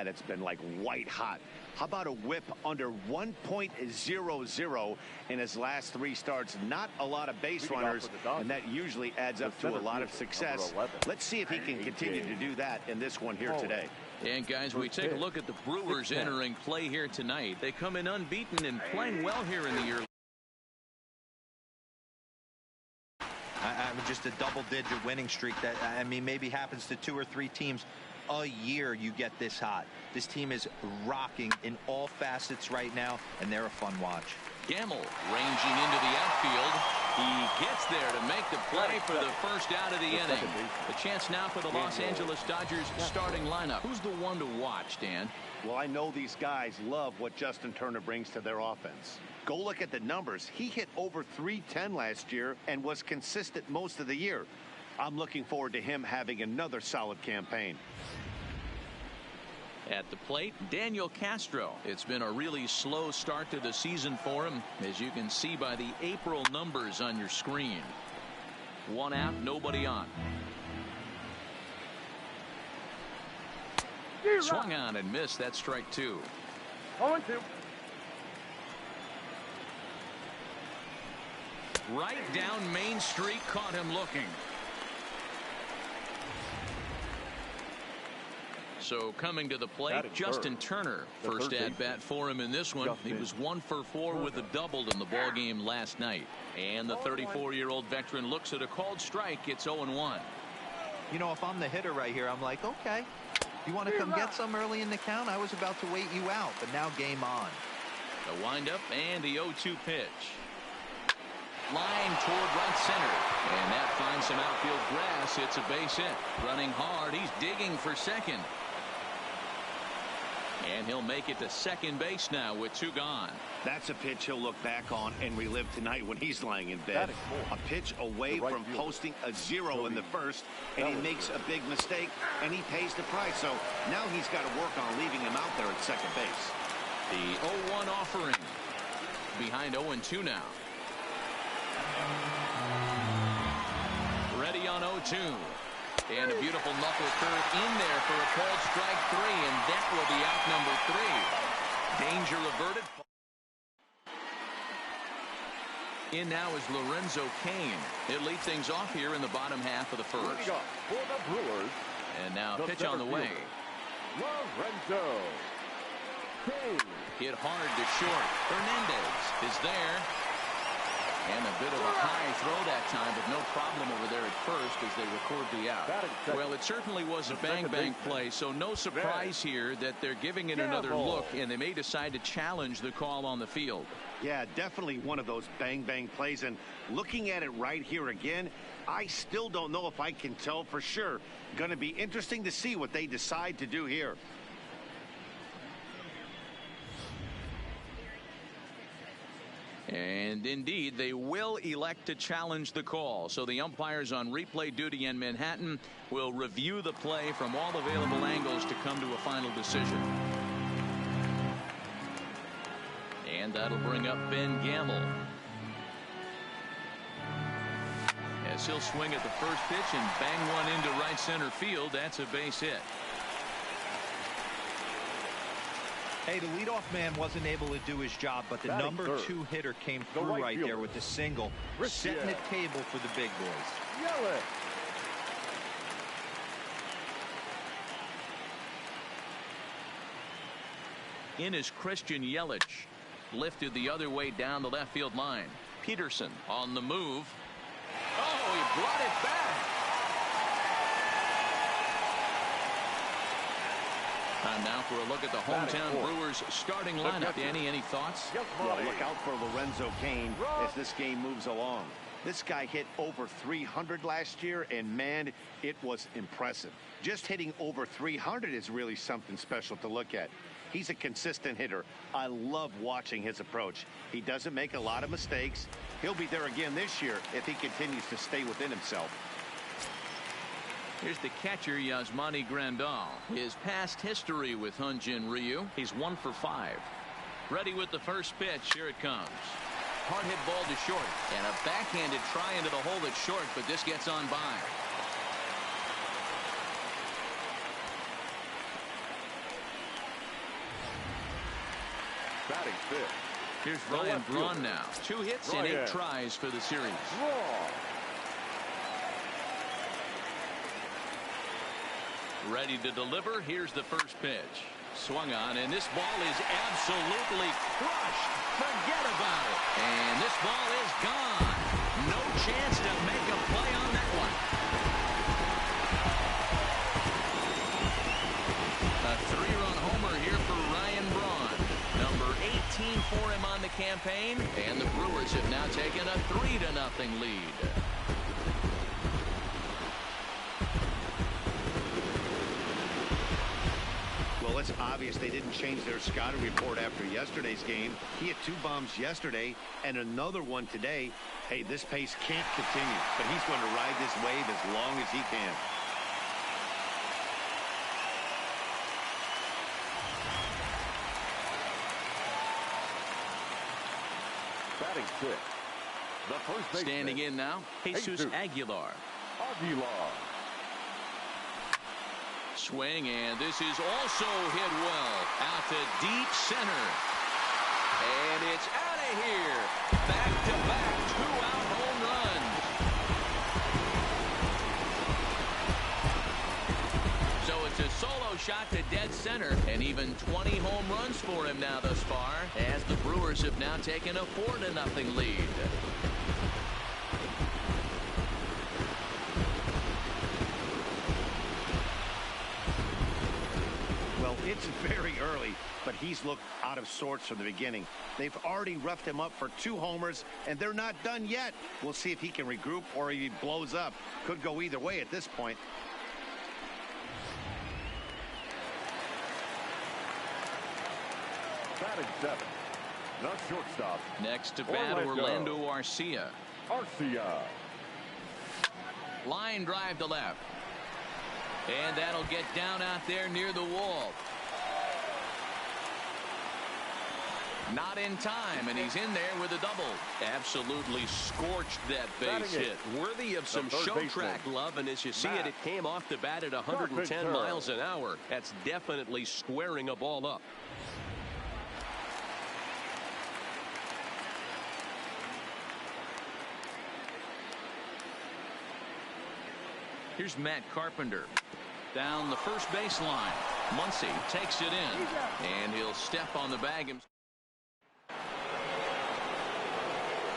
It's been like white hot. How about a whip under 1.00 in his last 3 starts? Not a lot of base runners, and that usually adds up to a lot of success. Let's see if he can continue to do that in this one here today. And guys, we take a look at the Brewers entering play here tonight. They come in unbeaten and playing well here in the year. Just a double-digit winning streak that, I mean, maybe happens to 2 or 3 teams a year. You get this hot. This team is rocking in all facets right now, and they're a fun watch. Gamble ranging into the outfield. He gets there to make the play for the first out of the inning. The chance now for the Los Angeles Dodgers starting lineup. Who's the one to watch, Dan? Well, I know these guys love what Justin Turner brings to their offense. Go look at the numbers. He hit over .310 last year and was consistent most of the year. I'm looking forward to him having another solid campaign. At the plate, Daniel Castro. It's been a really slow start to the season for him, as you can see by the April numbers on your screen. 1 out, nobody on. Swung on and missed. That strike 2. 0-2. Right down Main Street, caught him looking. So coming to the plate, Justin Turner. First at bat for him in this one. He was 1 for 4 with a double in the ball game last night. And the 34-year-old veteran looks at a called strike. It's 0-1. You know, if I'm the hitter right here, I'm like, okay, you want to come get some early in the count? I was about to wait you out, but now game on. The windup and the 0-2 pitch. Line toward right center, and that finds some outfield grass. It's a base hit. Running hard, he's digging for second, and he'll make it to second base now with 2 gone. That's a pitch he'll look back on and relive tonight when he's lying in bed. A pitch away from posting a 0 in the first, and he makes a big mistake, and he pays the price. So now he's got to work on leaving him out there at second base. The 0-1 offering behind 0-2 now. Ready on 0-2. And a beautiful knuckle curve in there for a called strike 3, and that will be out number 3. Danger averted. In now is Lorenzo Cain. It leads things off here in the bottom half of the first. For the Brewers. And now pitch on the way. Lorenzo Cain. Hit hard to short. Hernandez is there. And a bit of a high throw that time, but no problem over there at first as they record the out. Well, it certainly was a bang-bang play, so no surprise here that they're giving it another look, and they may decide to challenge the call on the field. Yeah, definitely one of those bang-bang plays, and looking at it right here again, I still don't know if I can tell for sure. Going to be interesting to see what they decide to do here. And indeed, they will elect to challenge the call. So the umpires on replay duty in Manhattan will review the play from all available angles to come to a final decision. And that'll bring up Ben Gamble, as he'll swing at the first pitch and bang one into right center field. That's a base hit. Hey, the leadoff man wasn't able to do his job, but the number 2 hitter came through right there with the single, setting the table for the big boys. In is Christian Yelich, lifted the other way down the left field line. Peterson on the move. Oh, he brought it back. Time now for a look at the hometown Brewers starting lineup. Danny, any thoughts? Well, look out for Lorenzo Cain as this game moves along. This guy hit over 300 last year, and man, it was impressive. Just hitting over 300 is really something special to look at. He's a consistent hitter. I love watching his approach. He doesn't make a lot of mistakes. He'll be there again this year if he continues to stay within himself. Here's the catcher, Yasmani Grandal. His past history with Hyun-Jin Ryu. He's 1 for 5. Ready with the first pitch. Here it comes. Hard hit ball to short. And a backhanded try into the hole that's short, but this gets on by. Batting fifth. Here's Ryan Braun now. 2 hits and 8 tries for the series. Ready to deliver. Here's the first pitch. Swung on, and this ball is absolutely crushed. Forget about it. And this ball is gone. No chance to make a play on that one. A 3-run homer here for Ryan Braun. Number 18 for him on the campaign, and the Brewers have now taken a 3-0 lead. Well, it's obvious they didn't change their scouting report after yesterday's game. He had 2 bombs yesterday and another one today. Hey, this pace can't continue, but he's going to ride this wave as long as he can. Batting sixth. The first baseman. Standing in now, Jesus Aguilar. Swing, and this is also hit well out to deep center. And it's out of here. Back-to-back 2-out home runs. So it's a solo shot to dead center, and even 20 home runs for him now thus far, as the Brewers have now taken a 4-0 lead. It's very early, but he's looked out of sorts from the beginning. They've already roughed him up for 2 homers, and they're not done yet. We'll see if he can regroup or he blows up. Could go either way at this point. Batting seventh. The shortstop. Next to bat, Orlando Arcia. Line drive to left. And that'll get down out there near the wall. Not in time, and he's in there with a double. Absolutely scorched that base hit. Worthy of some show track love, and as you see it came off the bat at 110 miles an hour. That's definitely squaring a ball up. Here's Matt Carpenter. Down the first baseline. Muncy takes it in, and he'll step on the bag himself.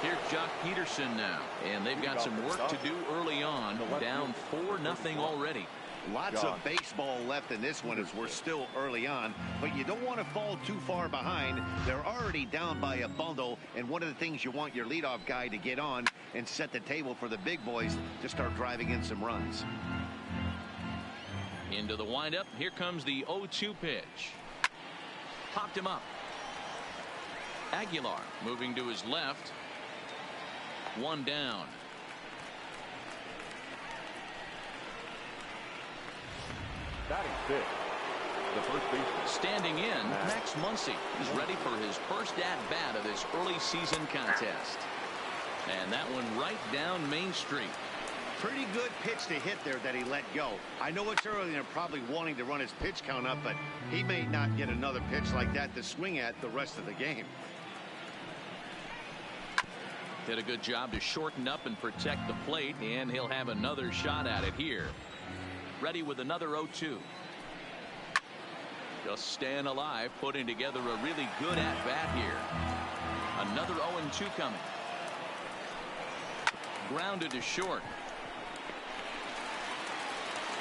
Here's Jock Peterson now, and they've got some work to do early on. Down 4-0 already. Lots of baseball left in this one as we're still early on, but you don't want to fall too far behind. They're already down by a bundle, and one of the things you want your leadoff guy to get on and set the table for the big boys to start driving in some runs. Into the windup. Here comes the 0-2 pitch. Popped him up. Aguilar moving to his left. 1 down. Batting fifth. The first baseman. Standing in, Max Muncy is ready for his first at-bat of this early season contest. And that one right down Main Street. Pretty good pitch to hit there that he let go. I know it's early and they're probably wanting to run his pitch count up, but he may not get another pitch like that to swing at the rest of the game. Did a good job to shorten up and protect the plate, and he'll have another shot at it here. Ready with another 0-2. Just staying alive, putting together a really good at-bat here. Another 0-2 coming. Grounded to short.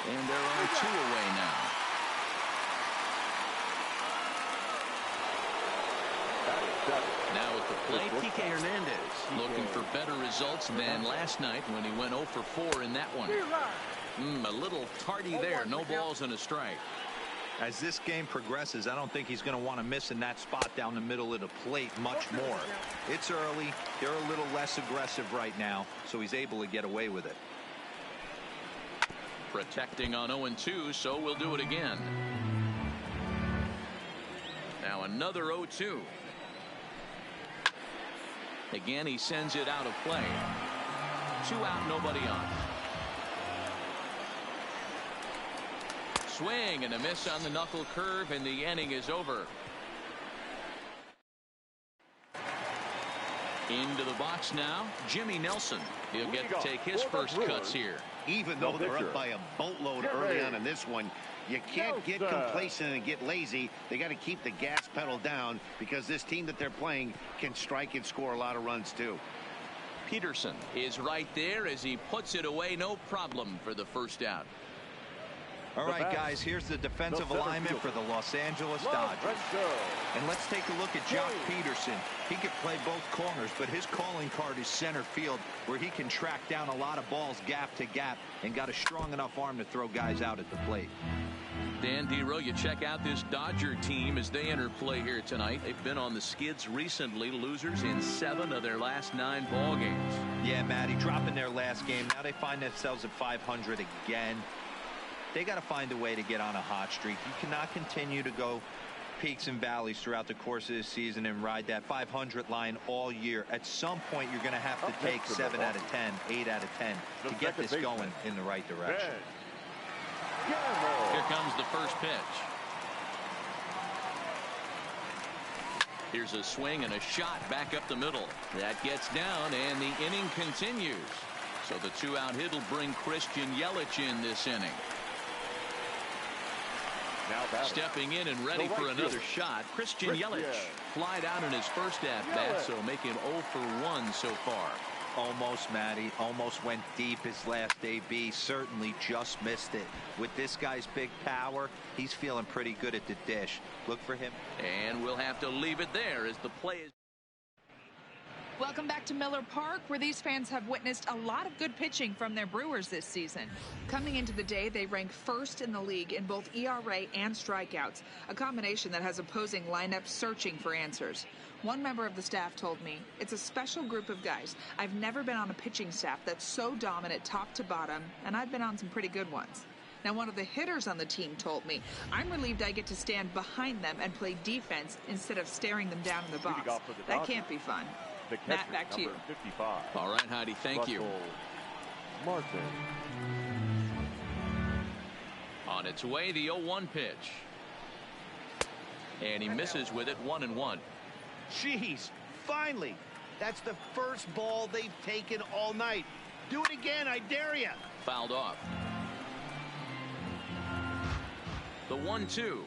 And there are 2 away now. Now at the plate, Kike Hernandez looking for better results than last night when he went 0 for 4 in that one. A little tardy there. No balls and a strike. As this game progresses, I don't think he's going to want to miss in that spot down the middle of the plate much more. It's early. They're a little less aggressive right now, so he's able to get away with it. Protecting on 0-2, so we'll do it again. Now another 0-2. Again, he sends it out of play. 2 out, nobody on. Swing and a miss on the knuckle curve, and the inning is over. Into the box now, Jimmy Nelson. He'll get to take his first cuts here. Even though they're up by a boatload early on in this one, you can't get complacent and get lazy. They got to keep the gas pedal down because this team that they're playing can strike and score a lot of runs too. Peterson is right there as he puts it away. No problem for the first out. All right, guys, here's the defensive alignment for the Los Angeles Dodgers. And let's take a look at Jock Peterson. He can play both corners, but his calling card is center field, where he can track down a lot of balls gap to gap and got a strong enough arm to throw guys out at the plate. Dan Dero, you check out this Dodger team as they enter play here tonight. They've been on the skids recently, losers in 7 of their last 9 ball games. Yeah, Matty, dropping their last game. Now they find themselves at 500 again. They got to find a way to get on a hot streak. You cannot continue to go peaks and valleys throughout the course of this season and ride that 500 line all year. At some point, you're going to have to take 7 out of 10, 8 out of 10 to get this going in the right direction. Here comes the first pitch. Here's a swing and a shot back up the middle. That gets down, and the inning continues. So the 2-out hit will bring Christian Yelich in this inning. Stepping in and ready for another shot, Christian Yelich. Flied out in his first at-bat, so make him 0 for 1 so far. Almost, Matty. Almost went deep his last AB. Certainly just missed it. With this guy's big power, he's feeling pretty good at the dish. Look for him. And we'll have to leave it there as the play is. Welcome back to Miller Park, where these fans have witnessed a lot of good pitching from their Brewers this season. Coming into the day, they rank first in the league in both ERA and strikeouts, a combination that has opposing lineups searching for answers. One member of the staff told me, "It's a special group of guys. I've never been on a pitching staff that's so dominant top to bottom, and I've been on some pretty good ones." Now, one of the hitters on the team told me, "I'm relieved I get to stand behind them and play defense instead of staring them down in the box. That can't be fun." Matt, back to you. 55. All right, Heidi, thank you. Martin. On its way, the 0-1 pitch. And he misses with it, 1-1. Jeez, finally. That's the first ball they've taken all night. Do it again, I dare you. Fouled off. The 1-2.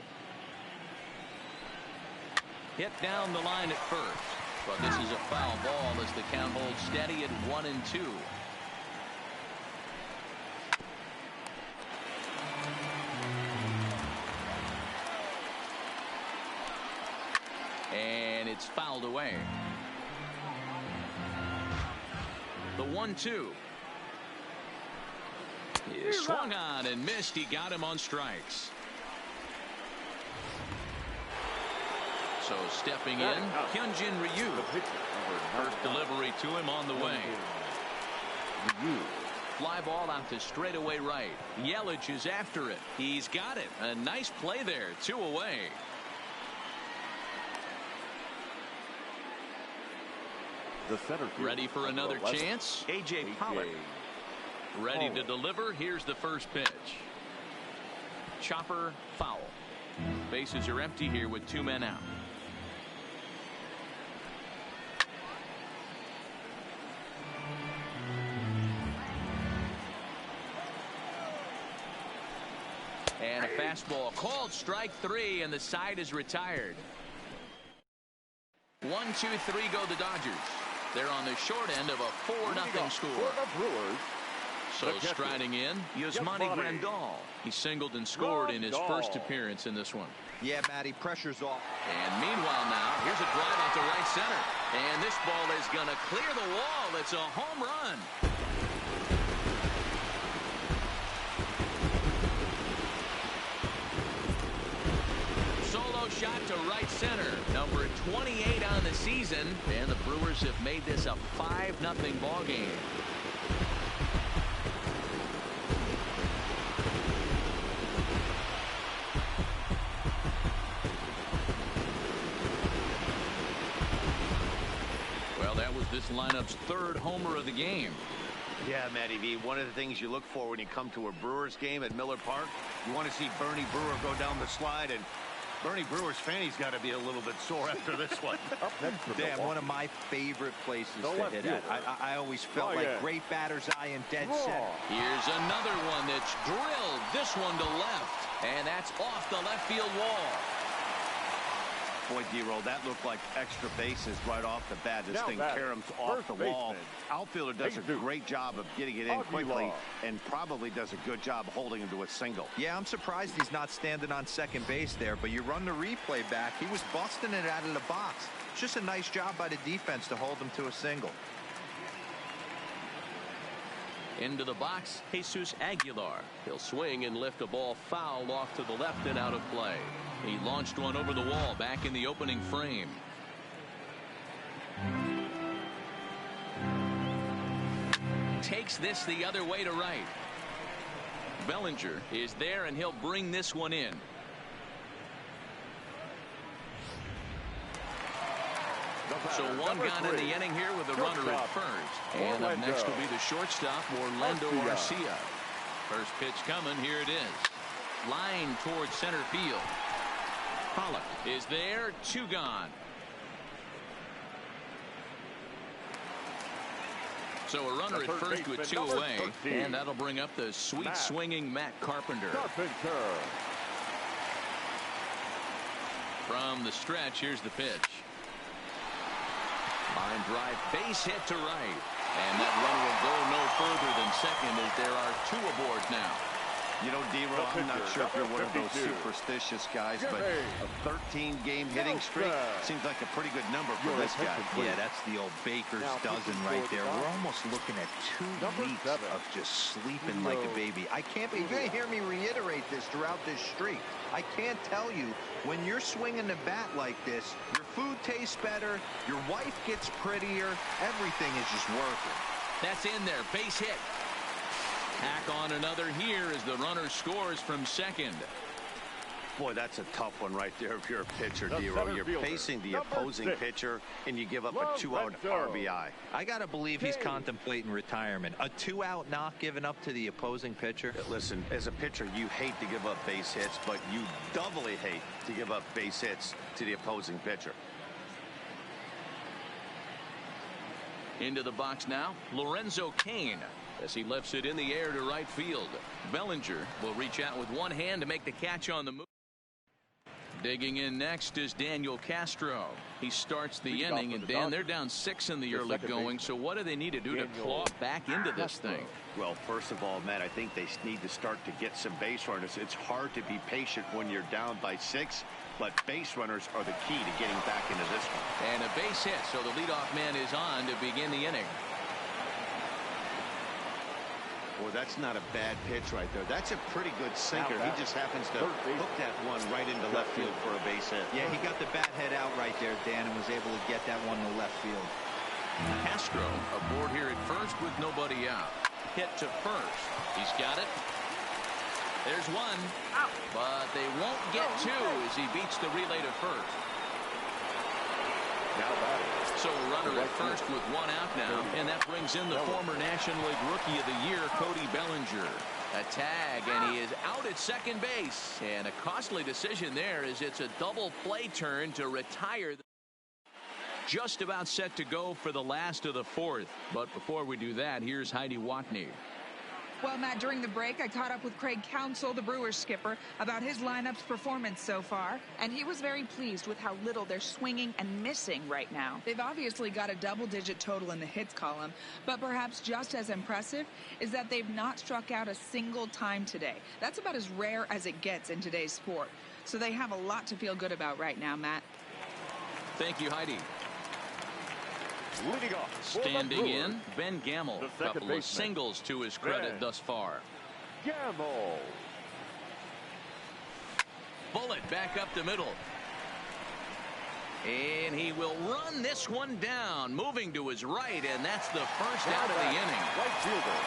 Hit down the line at first. But this is a foul ball as the count holds steady at 1-2. And it's fouled away. The 1-2. He swung on and missed. He got him on strikes. So stepping in, Hyunjin Ryu. First delivery to him on the way. Fly ball out to straightaway right. Yelich is after it. He's got it. A nice play there. 2 away. The center field. Ready for another chance. A.J. Pollock. Ready to deliver. Here's the first pitch. Chopper foul. Bases are empty here with 2 men out. And a fastball called strike 3, and the side is retired. 1-2-3 go the Dodgers. They're on the short end of a 4-0 score. So striding in, Yasmani Grandal. He singled and scored in his first appearance in this one. Yeah, Matty, pressure's off. And meanwhile now, here's a drive out to right center. And this ball is going to clear the wall. It's a home run. Solo shot to right center. Number 28 on the season. And the Brewers have made this a 5-0 ball game. This lineup's 3rd homer of the game. Yeah, Matty V, one of the things you look for when you come to a Brewers game at Miller Park, you want to see Bernie Brewer go down the slide, and Bernie Brewer's fanny's got to be a little bit sore after this one. Dan, one of my favorite places to hit at. I always felt like great batter's eye and dead center. Here's another one that's drilled. This one to left. And that's off the left field wall. Boy, D-Roll, that looked like extra bases right off the bat. This thing caroms off the wall. Outfielder does a great job of getting it in quickly and probably does a good job holding him to a single. Yeah, I'm surprised he's not standing on second base there, but you run the replay back. He was busting it out of the box. It's just a nice job by the defense to hold him to a single. Into the box, Jesus Aguilar. He'll swing and lift a ball foul off to the left and out of play. He launched one over the wall back in the opening frame. Takes this the other way to right. Bellinger is there, and he'll bring this one in. So one gone in the inning here with a runner at first. And up next will be the shortstop, Orlando Garcia. First pitch coming. Here it is. Line towards center field. Pollock is there. Two gone. So a runner at first with two away. And that'll bring up the sweet swinging Matt Carpenter. From the stretch, here's the pitch. Line drive, base hit to right. And that run will go no further than second as there are two aboard now. You know, D-Roll, I'm not sure if you're one of those superstitious guys, but a 13-game hitting streak seems like a pretty good number for this guy. Yeah, that's the old baker's dozen right there. We're almost looking at 2 weeks of just sleeping like a baby. I can't be, you're going to hear me reiterate this throughout this streak. I can't tell you, when you're swinging the bat like this, your food tastes better, your wife gets prettier, everything is just working. That's in there, base hit. Tack on another here as the runner scores from second. Boy, that's a tough one right there if you're a pitcher, D-Roll. You're facing the opposing pitcher, and you give up a 2-out RBI. I got to believe he's contemplating retirement. A 2-out knock given up to the opposing pitcher. Listen, as a pitcher, you hate to give up base hits, but you doubly hate to give up base hits to the opposing pitcher. Into the box now, Lorenzo Cain, as he lifts it in the air to right field. Bellinger will reach out with one hand to make the catch on the move. Digging in next is Daniel Castro. He starts the inning, and Dan, they're down 6 in the early going, so what do they need to do to claw back into this thing? Well, first of all, Matt, I think they need to start to get some base runners. It's hard to be patient when you're down by 6, but base runners are the key to getting back into this one. And a base hit, so the leadoff man is on to begin the inning. Boy, that's not a bad pitch right there. That's a pretty good sinker. He just happens to hook that one right into left field for a base hit. Yeah, he got the bat head out right there, Dan, and was able to get that one to left field. Castro aboard here at first with nobody out. Hit to first. He's got it. There's one. But they won't get two as he beats the relay to first. So a runner at first with one out now, and that brings in the former National League Rookie of the Year, Cody Bellinger. A tag, and he is out at second base. And a costly decision there as it's a double play turn to retire. Just about set to go for the last of the fourth. But before we do that, here's Heidi Watney. Well, Matt, during the break, I caught up with Craig Counsell, the Brewers skipper, about his lineup's performance so far, and he was very pleased with how little they're swinging and missing right now. They've obviously got a double-digit total in the hits column, but perhaps just as impressive is that they've not struck out a single time today. That's about as rare as it gets in today's sport. So they have a lot to feel good about right now, Matt. Thank you, Heidi. Leading off, standing in, Ben Gamel. A couple of singles to his credit thus far. Gamel. Bullet back up the middle. And he will run this one down, moving to his right, and that's the first out of the inning. Right fielder.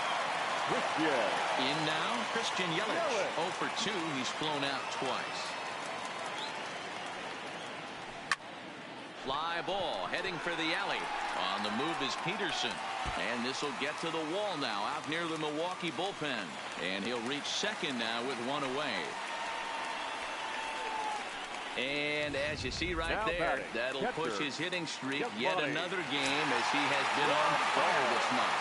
In now, Christian Yelich. 0 for 2. He's flown out twice. Fly ball heading for the alley. On the move is Peterson. And this will get to the wall now out near the Milwaukee bullpen. And he'll reach second now with one away. And as you see right Now there, batting. that'll Catcher. push his hitting streak Yep, yet buddy. another game as he has been on fire this month.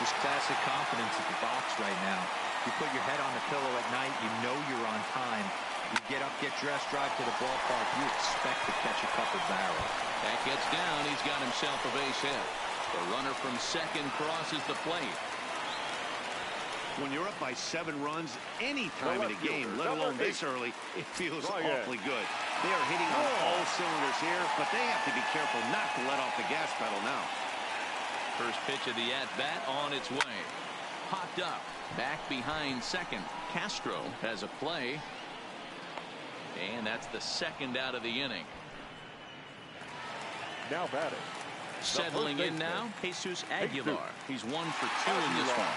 Just classic confidence at the box right now. You put your head on the pillow at night, you know you're on time. You get up, get dressed, drive to the ballpark, you expect to catch a couple barrels. That gets down. He's got himself a base hit. The runner from second crosses the plate. When you're up by 7 runs any time in a game, let alone this early, it feels awfully good. They are hitting on all cylinders here, but they have to be careful not to let off the gas pedal now. First pitch of the at-bat on its way. Popped up. Back behind second. Castro has a play. And that's the second out of the inning. Now batting. Settling in now, Jesus Aguilar. He's 1 for 2 in this one.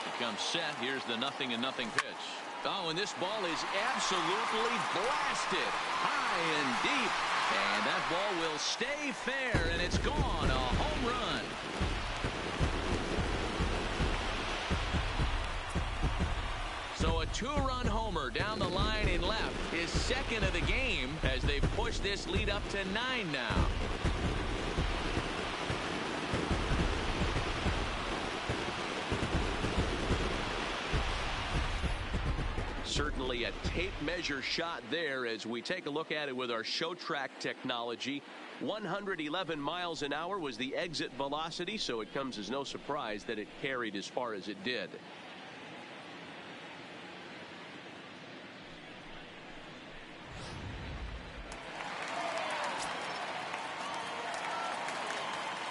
He comes set. Here's the 0-0 pitch. Oh, and this ball is absolutely blasted high and deep. And that ball will stay fair, and it's gone. A home run. So a 2-run homer down the line in left. His second of the game as they push this lead up to 9 now. Certainly a tape measure shot there as we take a look at it with our show track technology. 111 miles an hour was the exit velocity, so it comes as no surprise that it carried as far as it did.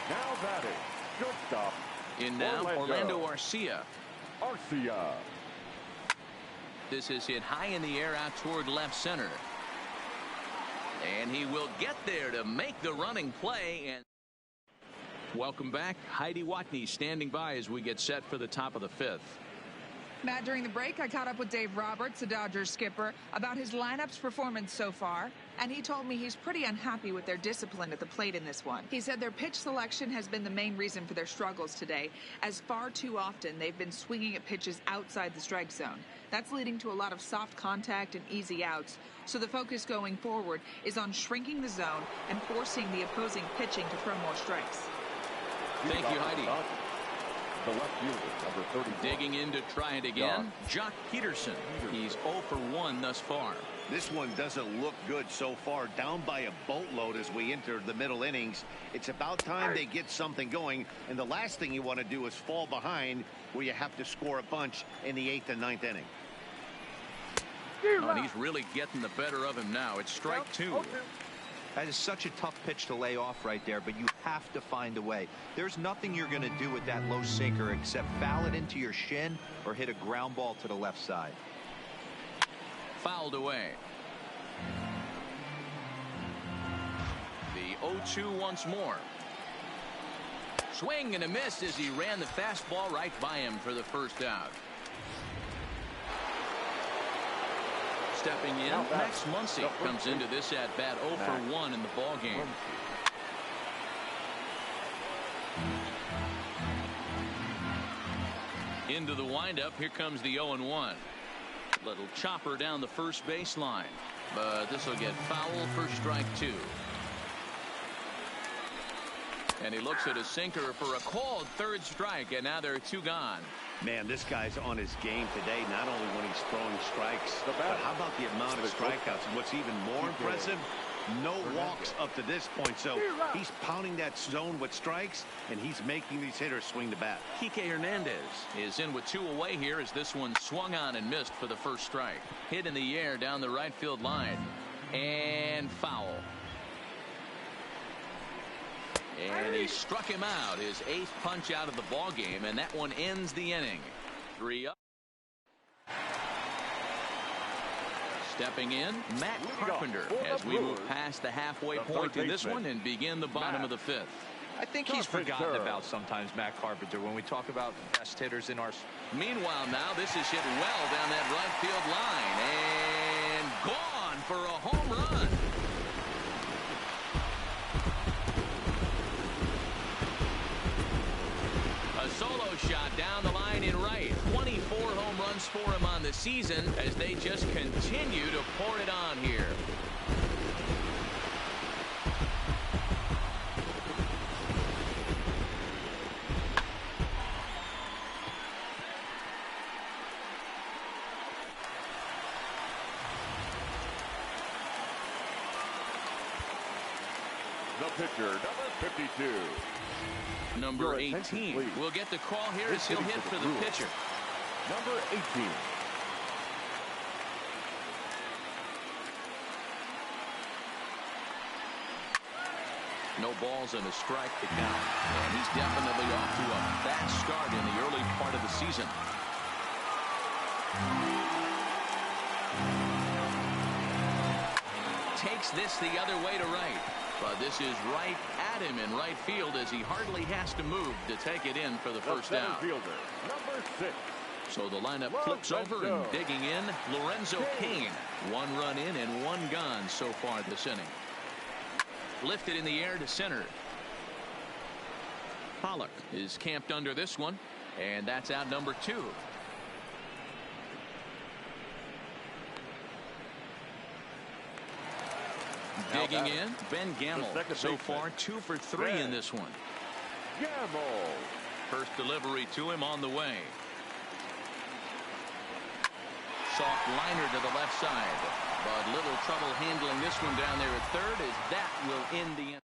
Now batting. Shortstop. In now, Orlando Arcia. Arcia. This is hit high in the air out toward left center. And he will get there to make the running play. And welcome back. Heidi Watney standing by as we get set for the top of the 5th. Matt, during the break, I caught up with Dave Roberts, the Dodgers skipper, about his lineup's performance so far, and he told me he's pretty unhappy with their discipline at the plate in this one. He said their pitch selection has been the main reason for their struggles today, as far too often they've been swinging at pitches outside the strike zone. That's leading to a lot of soft contact and easy outs, so the focus going forward is on shrinking the zone and forcing the opposing pitching to throw more strikes. Thank you, Heidi. The left fielder, number 30. Digging in to try it again, Jock Peterson. He's 0 for 1 thus far. This one doesn't look good so far. Down by a boatload as we enter the middle innings. It's about time they get something going, and the last thing you want to do is fall behind where you have to score a bunch in the 8th and 9th inning. Oh, and he's really getting the better of him now. It's strike 2. That is such a tough pitch to lay off right there, but you have to find a way. There's nothing you're going to do with that low sinker except foul it into your shin or hit a ground ball to the left side. Fouled away. The 0-2 once more. Swing and a miss as he ran the fastball right by him for the first out. Stepping in, Max Muncy comes into this at-bat 0 for 1 in the ball game. Into the windup, here comes the 0-1. Little chopper down the first baseline, but this will get foul for strike 2. And he looks at a sinker for a called 3rd strike, and now there are 2 gone. Man, this guy's on his game today, not only when he's throwing strikes, but how about the amount of strikeouts? And what's even more impressive, no walks up to this point. So he's pounding that zone with strikes, and he's making these hitters swing the bat. Kike Hernandez is in with 2 away here as this one swung on and missed for the first strike. Hit in the air down the right field line. And foul. And he struck him out, his 8th punch out of the ball game, and that one ends the inning. 3 up. Stepping in, Matt Carpenter as we move past the halfway point in this one and begin the bottom of the 5th. I think he's forgotten about sometimes Matt Carpenter when we talk about best hitters in our. Meanwhile, now this is hit well down that right field line and gone for a home run. A solo shot down the line in right. 24 home runs for him on the the season as they just continue to pour it on here. The pitcher, number 52. Number 18 will get the call here as he'll hit for the pitcher. Number 18. No balls and a strike to count. And he's definitely off to a bad start in the early part of the season. Takes this the other way to right. But this is right at him in right field as he hardly has to move to take it in for the first out. Fielder, number 6. So the lineup flips over and digging in, Lorenzo Cain. 1 run in and 1 gone so far this inning. Lifted in the air to center. Pollock is camped under this one, and that's out number 2. Digging in, Ben Gamble. So far 2 for 3 in this one. Gamble. First delivery to him on the way. Soft liner to the left side, but little trouble handling this one down there at third as that will end the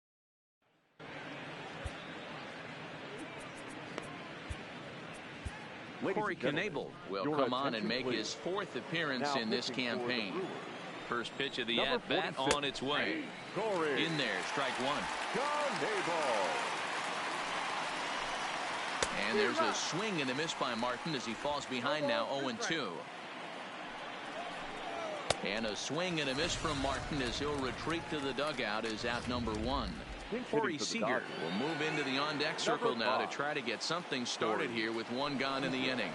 inning. Corey Knebel will come on and make his 4th appearance in this campaign. First pitch of the at-bat on its way. In there, strike 1. And there's a swing and a miss by Martin as he falls behind now 0-2. And a swing and a miss from Martin as he'll retreat to the dugout as out number 1. Corey Seager will move into the on-deck circle now to try to get something started here with 1 gone in the inning.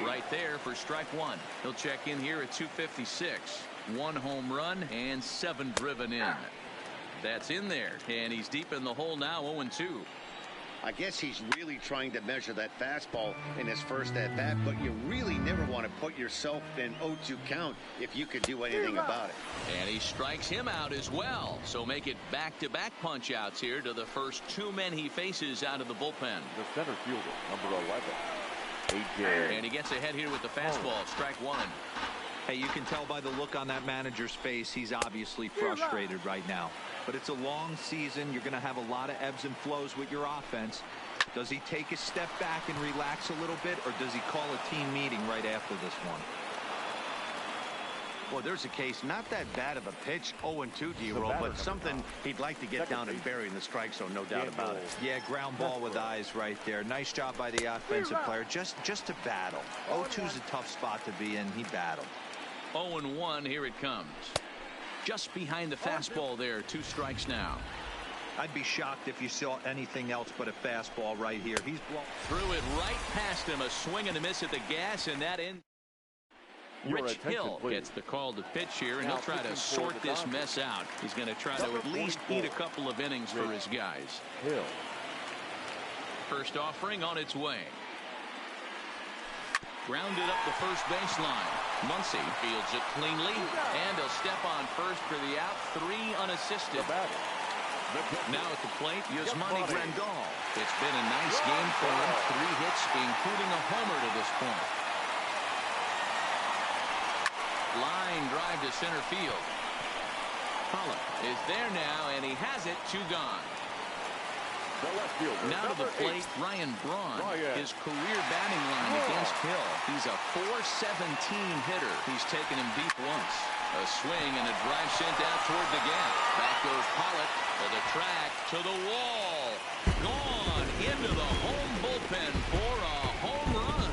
Right there for strike 1. He'll check in here at 256. 1 home run and 7 driven in. That's in there, and he's deep in the hole now, 0-2. I guess he's really trying to measure that fastball in his first at bat, but you really never want to put yourself in 0-2 count if you could do anything about it. And he strikes him out as well. So make it back-to-back punch outs here to the first 2 men he faces out of the bullpen. The center fielder, number 11. And he gets ahead here with the fastball, strike 1. Hey, you can tell by the look on that manager's face, he's obviously frustrated right now. But it's a long season. You're going to have a lot of ebbs and flows with your offense. Does he take a step back and relax a little bit, or does he call a team meeting right after this one? Well, there's a case, not that bad of a pitch, 0-2 D-roll, but something he'd like to get down and bury in the strike zone, no doubt about it. Yeah, ground ball with eyes right there. Nice job by the offensive player, just to battle. 0-2's a tough spot to be in. He battled. 0-1, here it comes. Just behind the fastball there, 2 strikes now. I'd be shocked if you saw anything else but a fastball right here. He's threw it right past him, a swing and a miss at the gas, and that ends. Rich Hill gets the call to pitch here, and he'll try to sort this mess out. He's going to try to at least eat a couple of innings for his guys. Hill. First offering on its way. Grounded up the first baseline. Muncy fields it cleanly, and a step on first for the out. 3 unassisted. Now at the plate, Yasmani Grandal. It's been a nice game for him. 3 hits, including a homer to this point. Line drive to center field. Pollock is there now, and he has it. 2 gone. Now to the plate, Ryan Braun. His career batting line against Hill. He's a .417 hitter. He's taken him deep once. A swing and a drive sent out toward the gap. Back goes Pollock to the track, to the wall. Gone into the home bullpen for a home run.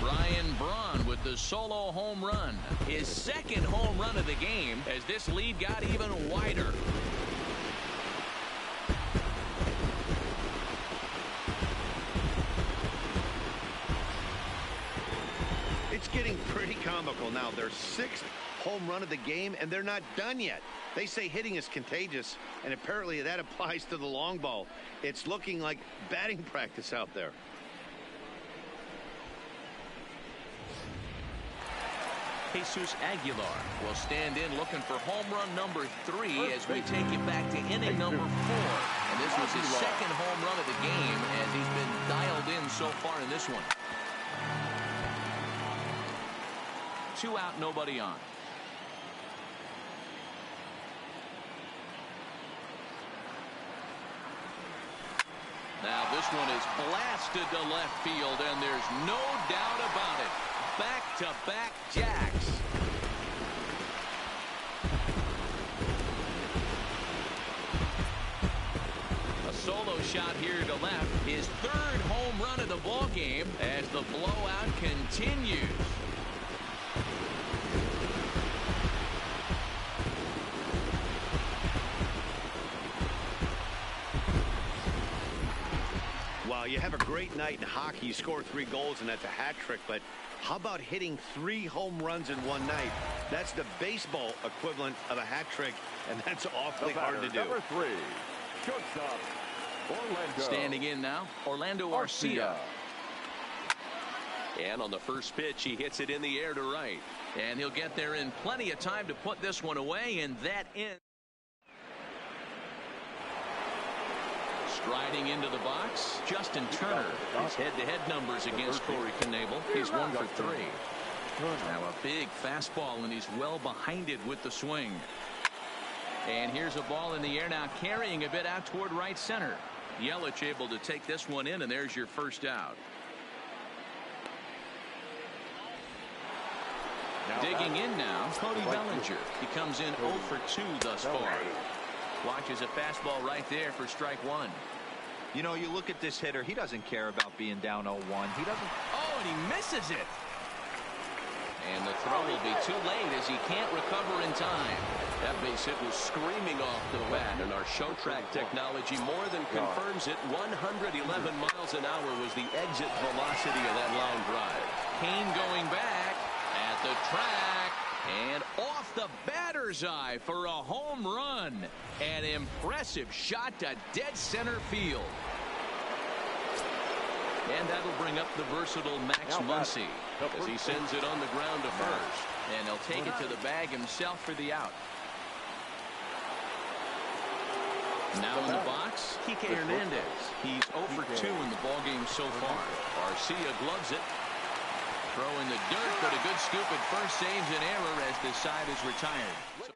Ryan Braun with the solo home run. His 2nd home run of the game as this lead got even wider. It's getting pretty comical now. Their 6th home run of the game, and they're not done yet. They say hitting is contagious, and apparently that applies to the long ball. It's looking like batting practice out there. Jesus Aguilar will stand in looking for home run number 3 as we take it back to inning number 4. And this was his second home run of the game as he's been dialed in so far in this one. 2 out, nobody on. Now this one is blasted to left field, and there's no doubt about it. Back-to-back jacks. A solo shot here to left. His 3rd home run of the ball game as the blowout continues. Well, you have a great night in hockey. You score 3 goals, and that's a hat trick. But how about hitting 3 home runs in one night? That's the baseball equivalent of a hat trick, and that's awfully hard to do. Number 3, shortstop, Orlando. Standing in now, Orlando Arcia. And on the first pitch, he hits it in the air to right. And he'll get there in plenty of time to put this one away, and that ends. Striding into the box, Justin Turner. His head-to-head numbers against Corey Knebel. He's 1 for 3. Now a big fastball, and he's well behind it with the swing. And here's a ball in the air now, carrying a bit out toward right center. Yelich able to take this one in, and there's your first out. Digging in now, Cody Bellinger. He comes in 0 for 2 thus far. Watches a fastball right there for strike 1. You know, you look at this hitter, he doesn't care about being down 0-1. He doesn't. Oh, and he misses it. And the throw will be too late as he can't recover in time. That base hit was screaming off the bat, and our show track technology more than confirms it. 111 miles an hour was the exit velocity of that line drive. Kane going back at the track and off the batter's eye for a home run. An impressive shot to dead center field. And that'll bring up the versatile Max Muncy as he sends it on the ground to first. And he'll take it to the bag himself for the out. Now in the box, Kike Hernandez. He's 0 for 2 in the ballgame so far. Arcia gloves it. Throw in the dirt, but a good scoop at first saves an error as this side is retired.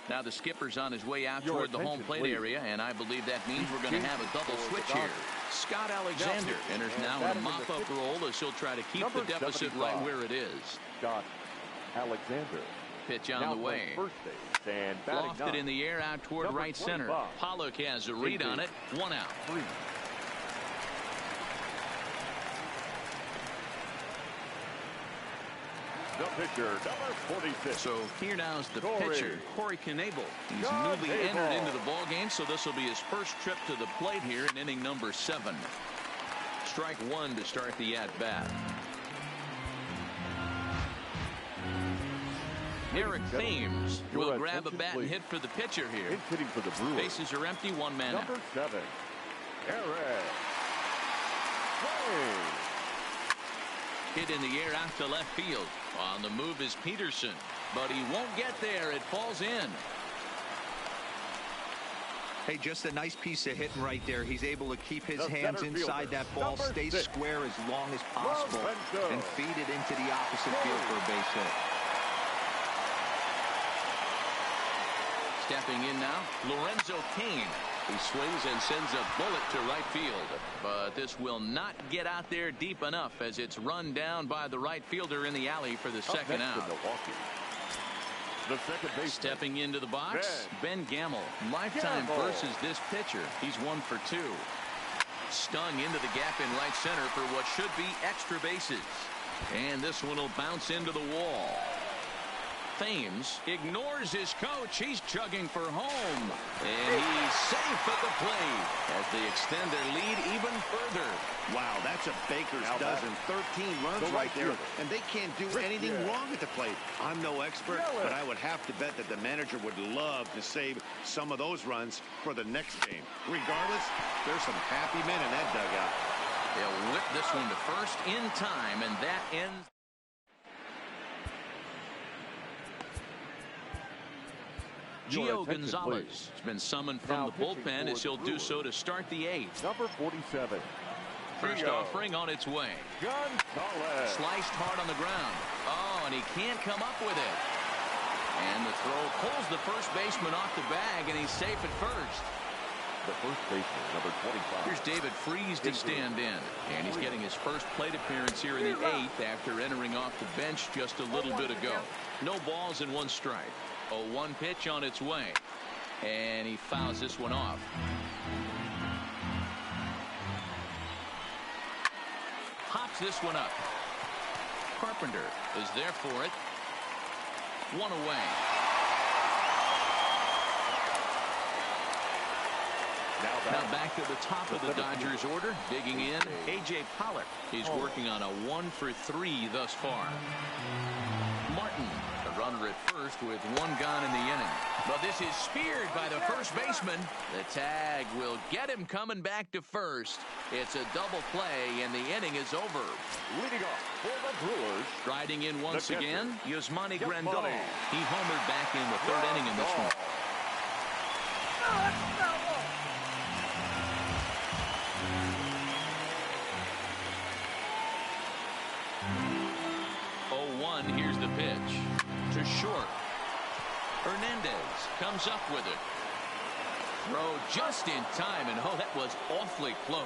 Now the skipper's on his way out toward the home plate area, and I believe that means we're going to have a double switch here. Scott Alexander enters now in a mop-up role as he'll try to keep the deficit right where it is. Scott Alexander. Pitch on the way. Lofted in the air out toward right center. Pollock has a read on it. 1 out. The pitcher, number 46. So here now's the pitcher, Corey Knebel. He's newly entered into the ball game, so this will be his first trip to the plate here in inning number 7. Strike 1 to start the at-bat. Eric Thames will grab a bat and hit for the pitcher here. Hitting for the Brewers. Bases are empty, 1 man out. Number 7, Eric Thames. Hit in the air out to left field. On the move is Peterson, but he won't get there. It falls in. Hey, just a nice piece of hitting right there. He's able to keep his hands inside that ball, stay square as long as possible, and feed it into the opposite field for a base hit. Stepping in now, Lorenzo Cain. He swings and sends a bullet to right field. But this will not get out there deep enough as it's run down by the right fielder in the alley for the second out. The second base. Stepping into the box, Ben Gamel. Lifetime versus this pitcher. He's 1 for 2. Stung into the gap in right center for what should be extra bases. And this one will bounce into the wall. Thames ignores his coach. He's chugging for home. And he's safe at the plate as they extend their lead even further. Wow, that's a baker's dozen. 13 runs right there, and they can't do anything wrong at the plate. I'm no expert, but I would have to bet that the manager would love to save some of those runs for the next game. Regardless, there's some happy men in that dugout. They'll whip this one to first in time, and that ends. Gio Gonzalez has been summoned from the bullpen as he'll do so to start the 8th. Number 47. First offering on its way. Gonzalez. Sliced hard on the ground. Oh, and he can't come up with it. And the throw pulls the first baseman off the bag, and he's safe at first. The first baseman, number 25. Here's David Freese to stand in. And he's getting his first plate appearance here in the 8th after entering off the bench just a little bit ago. No balls and 1 strike. A 1 pitch on its way. And he fouls this one off. Hops this one up. Carpenter is there for it. 1 away. Now back to the top of the Dodgers order. Digging in, A.J. Pollock. He's working on a 1 for 3 thus far. Martin, the runner at first with 1 gone in the inning. But this is speared by the first baseman. The tag will get him coming back to first. It's a double play, and the inning is over. Leading off for the Brewers. Striding in once again, Yasmani Grandal. He homered back in the 3rd inning in this one. Here's the pitch to short. Hernandez comes up with it. Throw just in time, and oh, that was awfully close.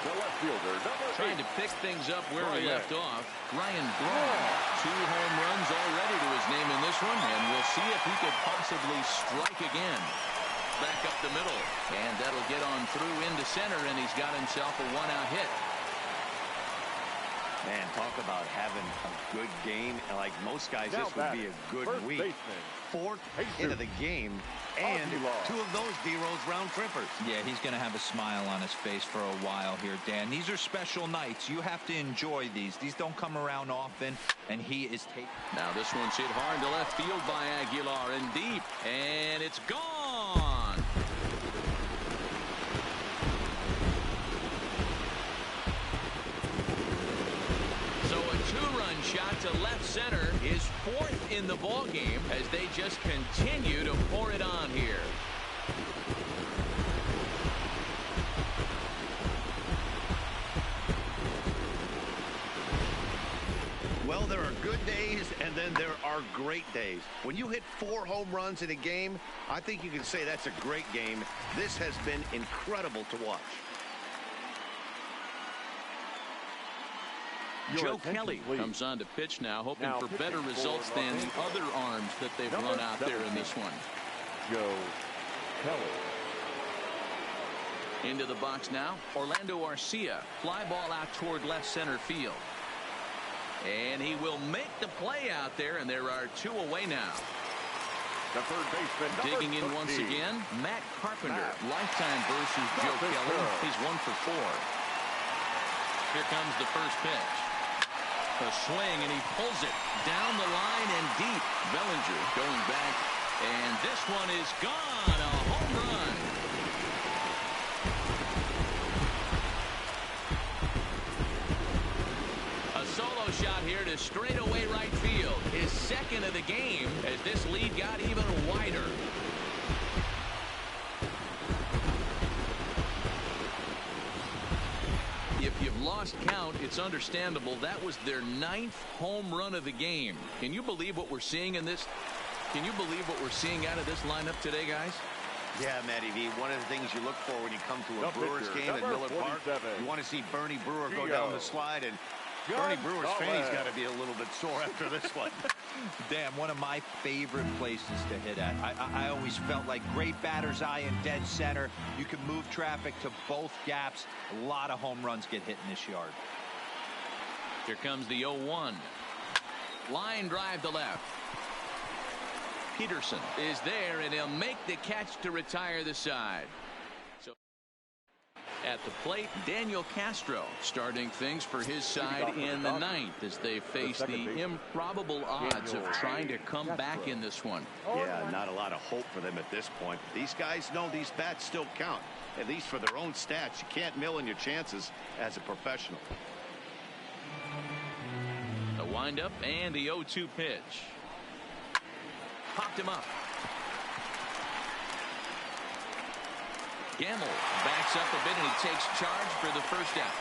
The left fielder, number 8. Trying to pick things up where he left off. Ryan Braun, 2 home runs already to his name in this one, and we'll see if he could possibly strike again. Back up the middle, and that'll get on through into center, and he's got himself a 1-out hit. Man, talk about having a good game. Like most guys, this would be a good week. 4th into the game, and 2 of those D-Rose round trippers. Yeah, he's going to have a smile on his face for a while here, Dan. These are special nights. You have to enjoy these. These don't come around often, and he is taking. Now this one's hit hard to left field by Aguilar and deep, and it's gone. Shot to left center is 4th in the ball game as they just continue to pour it on here. Well, there are good days and then there are great days. When you hit 4 home runs in a game, I think you can say that's a great game. This has been incredible to watch. Joe Kelly comes on to pitch now, hoping for better results than the other arms that they've run out there in this one. Joe Kelly. Into the box now, Orlando Arcia. Fly ball out toward left center field. And he will make the play out there, and there are 2 away now. The third baseman, digging in once again, Matt Carpenter. Lifetime versus Joe Kelly. He's 1 for 4. Here comes the first pitch. A swing, and he pulls it down the line and deep. Bellinger going back, and this one is gone. A home run. A solo shot here to straightaway right field. His 2nd of the game as this lead got even wider. If you've lost count, it's understandable. That was their 9th home run of the game. Can you believe what we're seeing in this? Can you believe what we're seeing out of this lineup today, guys? Yeah, Matty V, one of the things you look for when you come to a Brewers game at Miller Park, you want to see Bernie Brewer go down the slide, and Bernie Brewer's fanny's got to be a little bit sore after this one. Dan, one of my favorite places to hit at. I always felt like great batter's eye in dead center. You can move traffic to both gaps. A lot of home runs get hit in this yard. Here comes the 0-1. Line drive to left. Peterson is there, and he'll make the catch to retire the side. So at the plate, Daniel Castro starting things for his side in the 9th as they face the improbable odds of trying to come back in this one. Yeah, not a lot of hope for them at this point. These guys know these bats still count, at least for their own stats. You can't mill in your chances as a professional. The windup and the 0-2 pitch. Popped him up. Gamble backs up a bit, and he takes charge for the first out.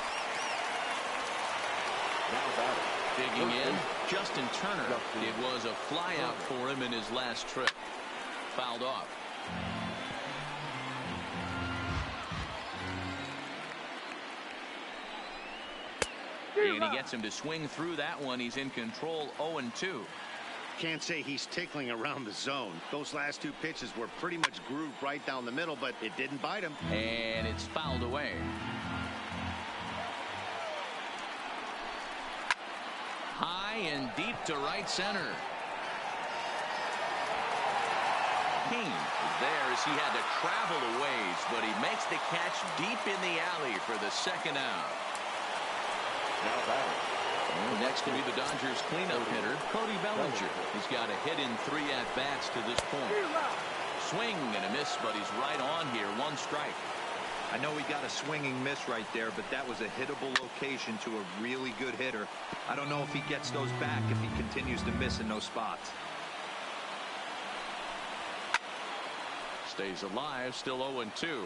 Digging in, Justin Turner. It was a flyout for him in his last trip. Fouled off. And he gets him to swing through that one. He's in control, 0-2. Can't say he's tickling around the zone. Those last two pitches were pretty much grooved right down the middle, but it didn't bite him. And it's fouled away. High and deep to right center. King is there as he had to travel a ways, but he makes the catch deep in the alley for the second out. Next will be the Dodgers cleanup hitter, Cody Bellinger. He's got a hit in 3 at-bats to this point. Swing and a miss, but he's right on here. 1 strike. I know he got a swinging miss right there, but that was a hittable location to a really good hitter. I don't know if he gets those back if he continues to miss in those spots. Stays alive, still 0-2.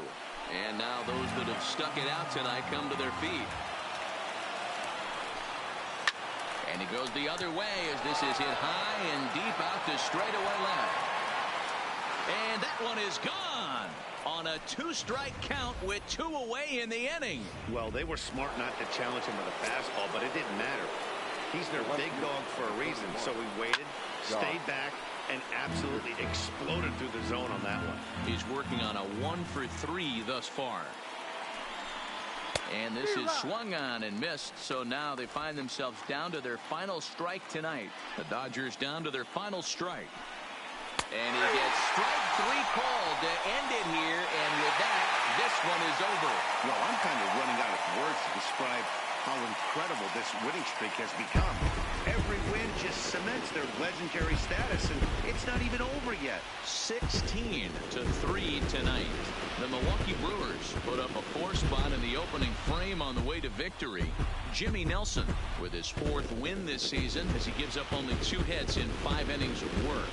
And now those that have stuck it out tonight come to their feet. And he goes the other way as this is hit high and deep out to straightaway left. And that one is gone on a 2-strike count with 2 away in the inning. Well, they were smart not to challenge him with a fastball, but it didn't matter. He's their big dog for a reason, so he waited, stayed back, and absolutely exploded through the zone on that one. He's working on a 1-for-3 thus far. And this is swung on and missed, so now they find themselves down to their final strike tonight. The Dodgers down to their final strike. And he gets strike 3 called to end it here, and with that, this one is over. Well, I'm kind of running out of words to describe how incredible this winning streak has become. Every win just cements their legendary status, and it's not even over yet. 16-3 tonight. The Milwaukee Brewers put up a 4 spot in the opening frame on the way to victory. Jimmy Nelson with his 4th win this season as he gives up only 2 hits in 5 innings of work.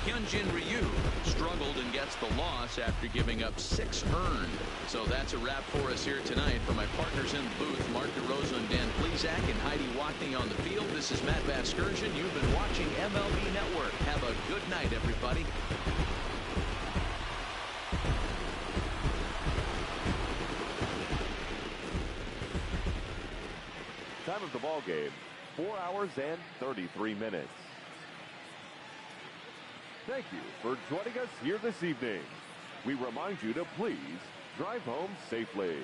Hyunjin Ryu struggled and gets the loss after giving up 6 earned. So that's a wrap for us here tonight. For my partners in the booth, Mark DeRosa and Dan Plesac and Heidi Watney on the field, this is Matt Vasgersian. You've been watching MLB Network. Have a good night, everybody. Time of the ball game, 4 hours and 33 minutes. Thank you for joining us here this evening. We remind you to please drive home safely.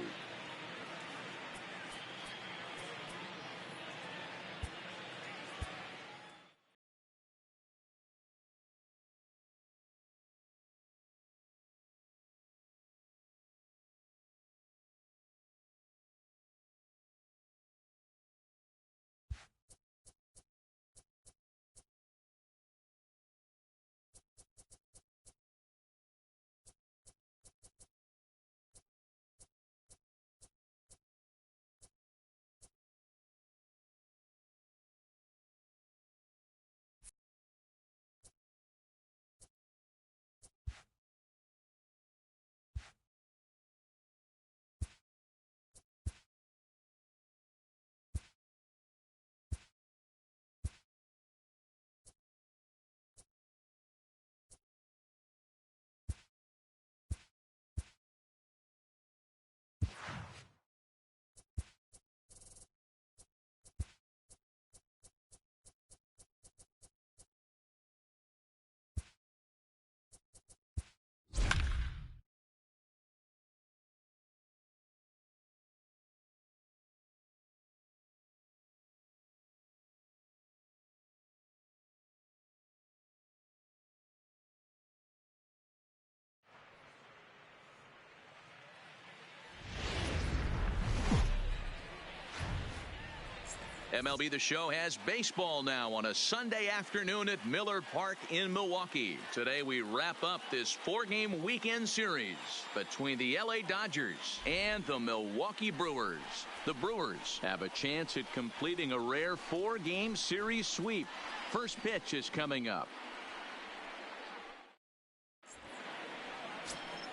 MLB The Show has baseball now on a Sunday afternoon at Miller Park in Milwaukee. Today we wrap up this 4-game weekend series between the LA Dodgers and the Milwaukee Brewers. The Brewers have a chance at completing a rare 4-game series sweep. First pitch is coming up.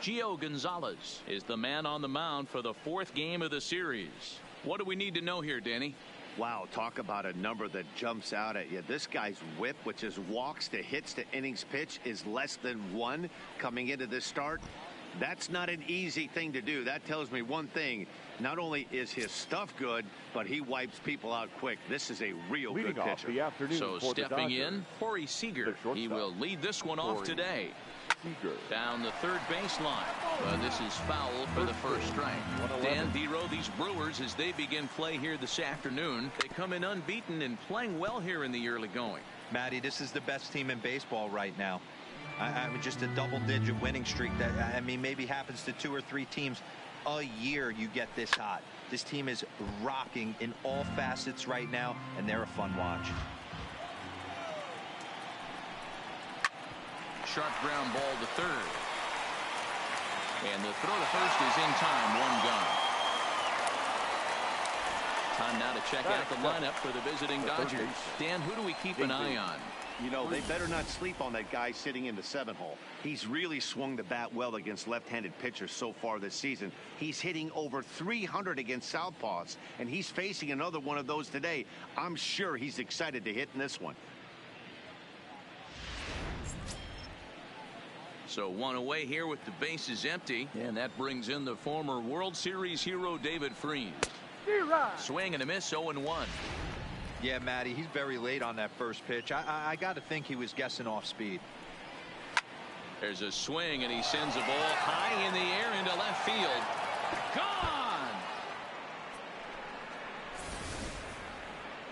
Gio Gonzalez is the man on the mound for the 4th game of the series. What do we need to know here, Danny? Wow, talk about a number that jumps out at you. This guy's whip, which is walks to hits to innings pitch, is less than 1 coming into this start. That's not an easy thing to do. That tells me one thing. Not only is his stuff good, but he wipes people out quick. This is a real good pitcher. So stepping in, Corey Seager. He will lead this one off today. Down the third baseline. This is foul for the first strike. Dan Dero, these Brewers, as they begin play here this afternoon, they come in unbeaten and playing well here in the early going. Matty, this is the best team in baseball right now. I mean, just a double-digit winning streak that, I mean, maybe happens to 2 or 3 teams a year. You get this hot. This team is rocking in all facets right now, and they're a fun watch. Sharp ground ball to third. And the throw to first is in time. 1 gone. Time now to check out the lineup for the visiting Dodgers. Dan, who do we keep an eye on? You know, they better not sleep on that guy sitting in the 7-hole. He's really swung the bat well against left-handed pitchers so far this season. He's hitting over 300 against southpaws, and he's facing another one of those today. I'm sure he's excited to hit in this one. So 1 away here with the bases empty, and that brings in the former World Series hero David Freese. Swing and a miss, 0-1. Yeah, Matty, he's very late on that first pitch. I got to think he was guessing off speed. There's a swing, and he sends a ball high in the air into left field. Gone!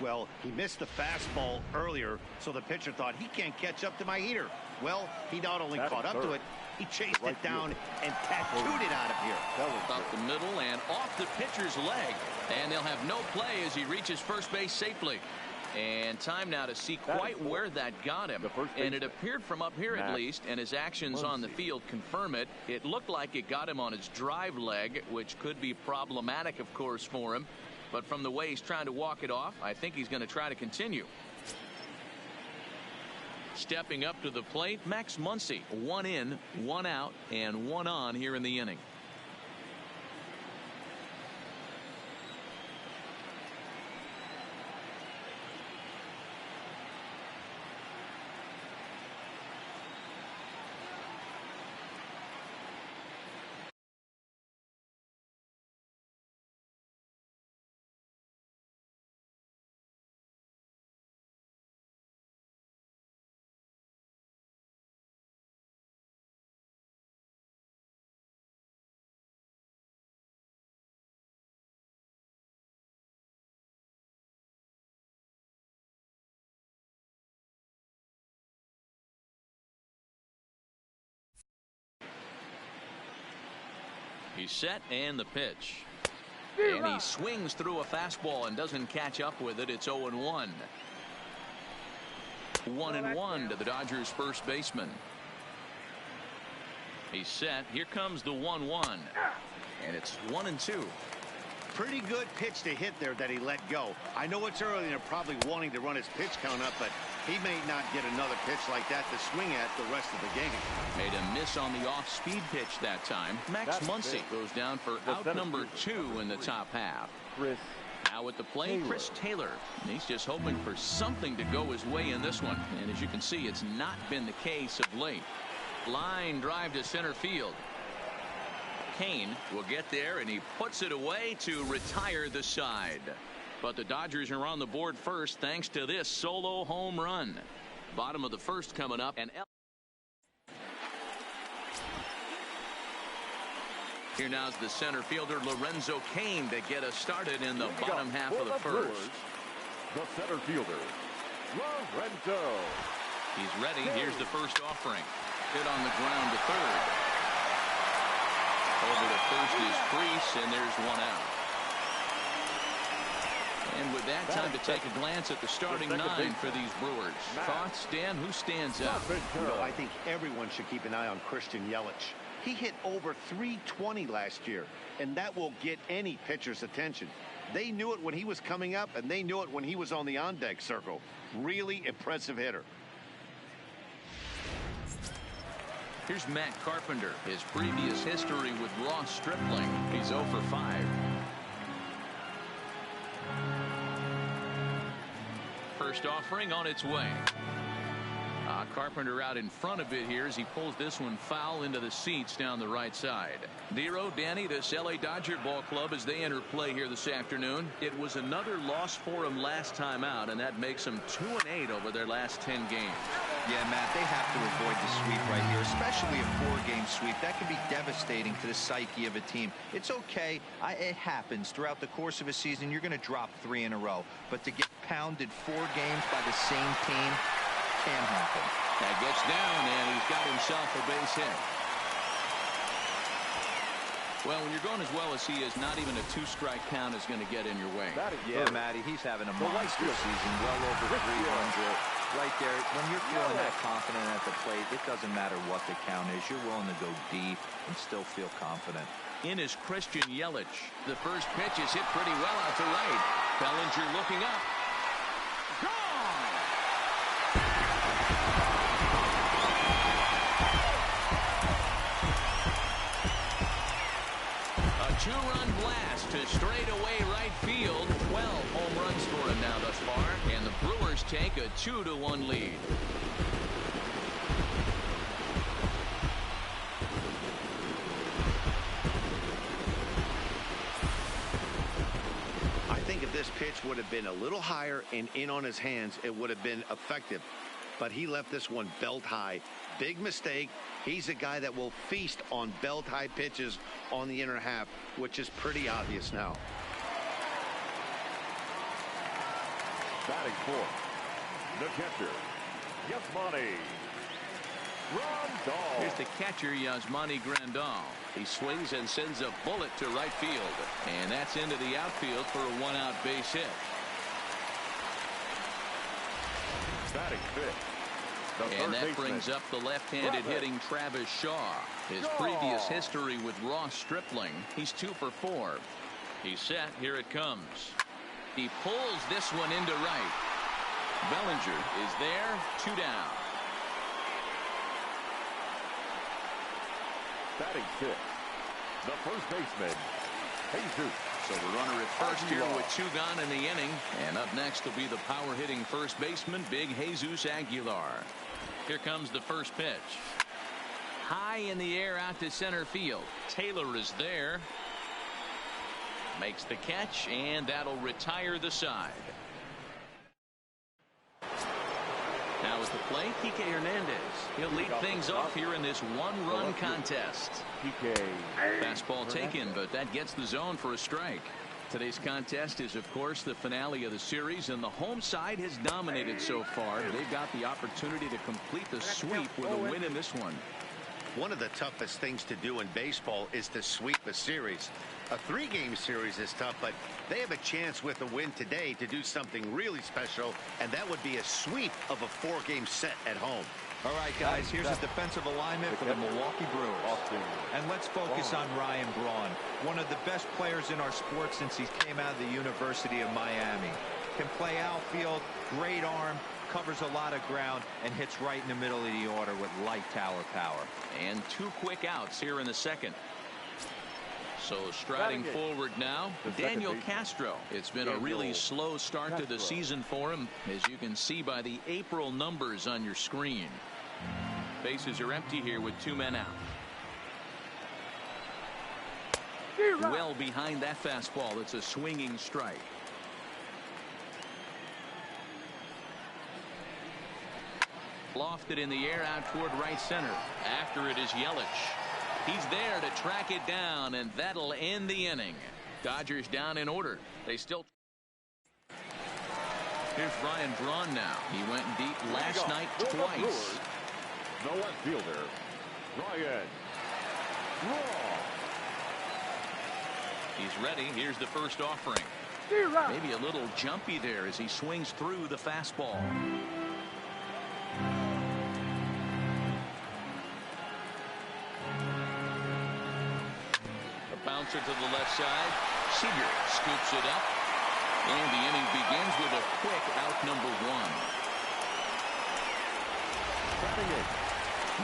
Well, he missed the fastball earlier, so the pitcher thought he can't catch up to my heater. Well, he not only caught up to it, he chased it down and tattooed it out of here. Up the middle and off the pitcher's leg. And they'll have no play as he reaches first base safely. And time now to see quite where that got him. And it appeared from up here at least, and his actions on the field confirm it. It looked like it got him on his drive leg, which could be problematic, of course, for him. But from the way he's trying to walk it off, I think he's going to try to continue. Stepping up to the plate, Max Muncy. 1 in, 1 out, and 1 on here in the inning. He's set and the pitch. And he swings through a fastball and doesn't catch up with it. It's 0-1. 1-1 to the Dodgers first baseman. He's set. Here comes the 1-1. And it's 1-2. Pretty good pitch to hit there that he let go. I know it's early and they're probably wanting to run his pitch count up, but he may not get another pitch like that to swing at the rest of the game. Made a miss on the off-speed pitch that time. Max Muncy goes down for out number 2 in the top half. Now at the plate, Chris Taylor. And he's just hoping for something to go his way in this one. And as you can see, it's not been the case of late. Line drive to center field. Kane will get there, and he puts it away to retire the side. But the Dodgers are on the board first thanks to this solo home run. Bottom of the first coming up. And here now's the center fielder Lorenzo Kane to get us started in the bottom half of the first. The center fielder, Lorenzo. He's ready. Here's the first offering. Hit on the ground to third. Over to first is Freese, and there's 1 out. And with that, time to take a glance at the starting 9 for these Brewers. Thoughts, Dan? Who stands out? You know, I think everyone should keep an eye on Christian Yelich. He hit over 320 last year, and that will get any pitcher's attention. They knew it when he was coming up, and they knew it when he was on the on-deck circle. Really impressive hitter. Here's Matt Carpenter. His previous history with Ross Stripling. He's 0 for 5. First offering on its way. Carpenter out in front of it here as he pulls this one foul into the seats down the right side. Nero, Danny, this LA Dodger ball club as they enter play here this afternoon. It was another loss for them last time out, and that makes them 2-8 over their last 10 games. Yeah, Matt, they have to avoid the sweep right here, especially a 4-game sweep. That can be devastating to the psyche of a team. It's okay. It happens. Throughout the course of a season, you're going to drop 3 in a row. But to get pounded 4 games by the same team can happen. That gets down, and he's got himself a base hit. Well, when you're going as well as he is, not even a 2-strike count is going to get in your way. Yeah, Matty, he's having a monster season, well over 300. Right there, when you're feeling that confident at the plate, it doesn't matter what the count is. You're willing to go deep and still feel confident. In is Christian Yelich. The first pitch is hit pretty well out to right. Bellinger looking up. Two-run blast to straightaway right field. 12 home runs for him now thus far, and the Brewers take a 2-1 lead. I think if this pitch would have been a little higher and in on his hands, it would have been effective. But he left this one belt high. Big mistake. He's a guy that will feast on belt high pitches on the inner half, which is pretty obvious now. Batting fourth, the catcher, Yasmani Grandal. Here's the catcher, Yasmani Grandal. He swings and sends a bullet to right field, and that's into the outfield for a 1-out base hit. Batting fifth. And that brings up the left-handed hitting Travis Shaw. His previous history with Ross Stripling. He's 2 for 4. He's set. Here it comes. He pulls this one into right. Bellinger is there. 2 down. Batting sixth, the first baseman, Jesus. So the runner at first here with 2 gone in the inning. And up next will be the power-hitting first baseman, Big Jesus Aguilar. Here comes the first pitch. High in the air out to center field. Taylor is there. Makes the catch, and that'll retire the side. Now at the plate, Kike Hernandez. He'll lead things off here in this 1-run contest. Fastball taken, but that gets the zone for a strike. Today's contest is, of course, the finale of the series, and the home side has dominated so far. They've got the opportunity to complete the sweep with a win in this one. One of the toughest things to do in baseball is to sweep a series. A 3-game series is tough, but they have a chance with a win today to do something really special, and that would be a sweep of a 4-game set at home. All right, guys, here's his defensive alignment for the Milwaukee Brewers. And let's focus on Ryan Braun, one of the best players in our sport since he came out of the University of Miami. Can play outfield, great arm, covers a lot of ground, and hits right in the middle of the order with light tower power. And 2 quick outs here in the second. So striding forward now, Daniel Castro. It's been a really slow start to the season for him, as you can see by the April numbers on your screen. Bases are empty here with 2 men out. Well behind that fastball. It's a swinging strike. Lofted in the air out toward right center. After it is Yelich. He's there to track it down, and that'll end the inning. Dodgers down in order. They still. Here's Ryan Braun now. He went deep last night twice. The left fielder, Ryan Braun. He's ready. Here's the first offering. Maybe a little jumpy there as he swings through the fastball. Bouncer to the left side. Seager scoops it up. And the inning begins with a quick out number 1.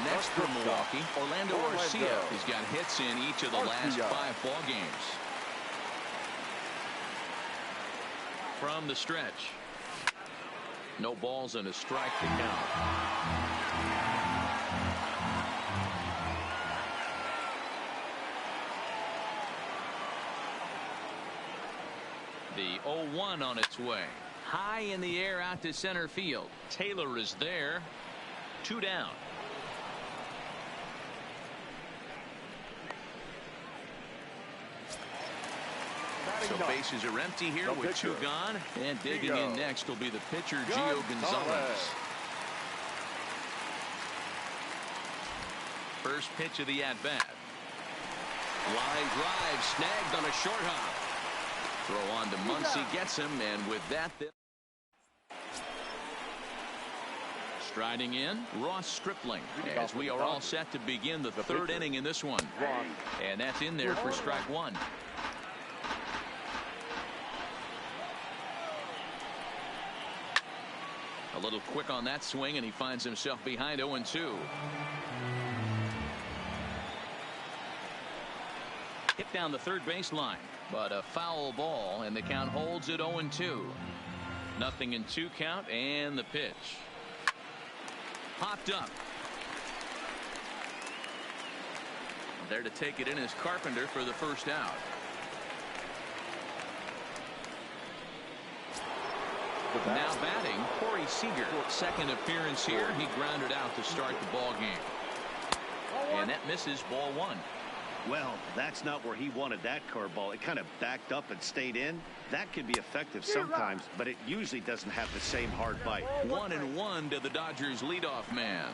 Next for Milwaukee, Orlando Arcia. He's got hits in each of the last 5 ball games. From the stretch. No balls and a strike to count. The 0-1 on its way. High in the air out to center field. Taylor is there. 2 down. So bases are empty here with 2 gone. And digging in next will be the pitcher, Gio Gonzalez. First pitch of the at-bat. Line drive snagged on a short hop. Throw on to Muncy, gets him, and with that, striding in, Ross Stripling, as we are all set to begin the 3rd inning in this one. And that's in there for strike 1. A little quick on that swing, and he finds himself behind 0-2. Hit down the third baseline, but a foul ball, and the count holds at 0-2. Nothing in 2 count, and the pitch. Popped up. There to take it in is Carpenter for the first out. Now batting, Corey Seager. Second appearance here. He grounded out to start the ball game. And that misses, ball 1. Well, that's not where he wanted that curveball. It kind of backed up and stayed in. That can be effective sometimes, but it usually doesn't have the same hard bite. 1-1 to the Dodgers leadoff man.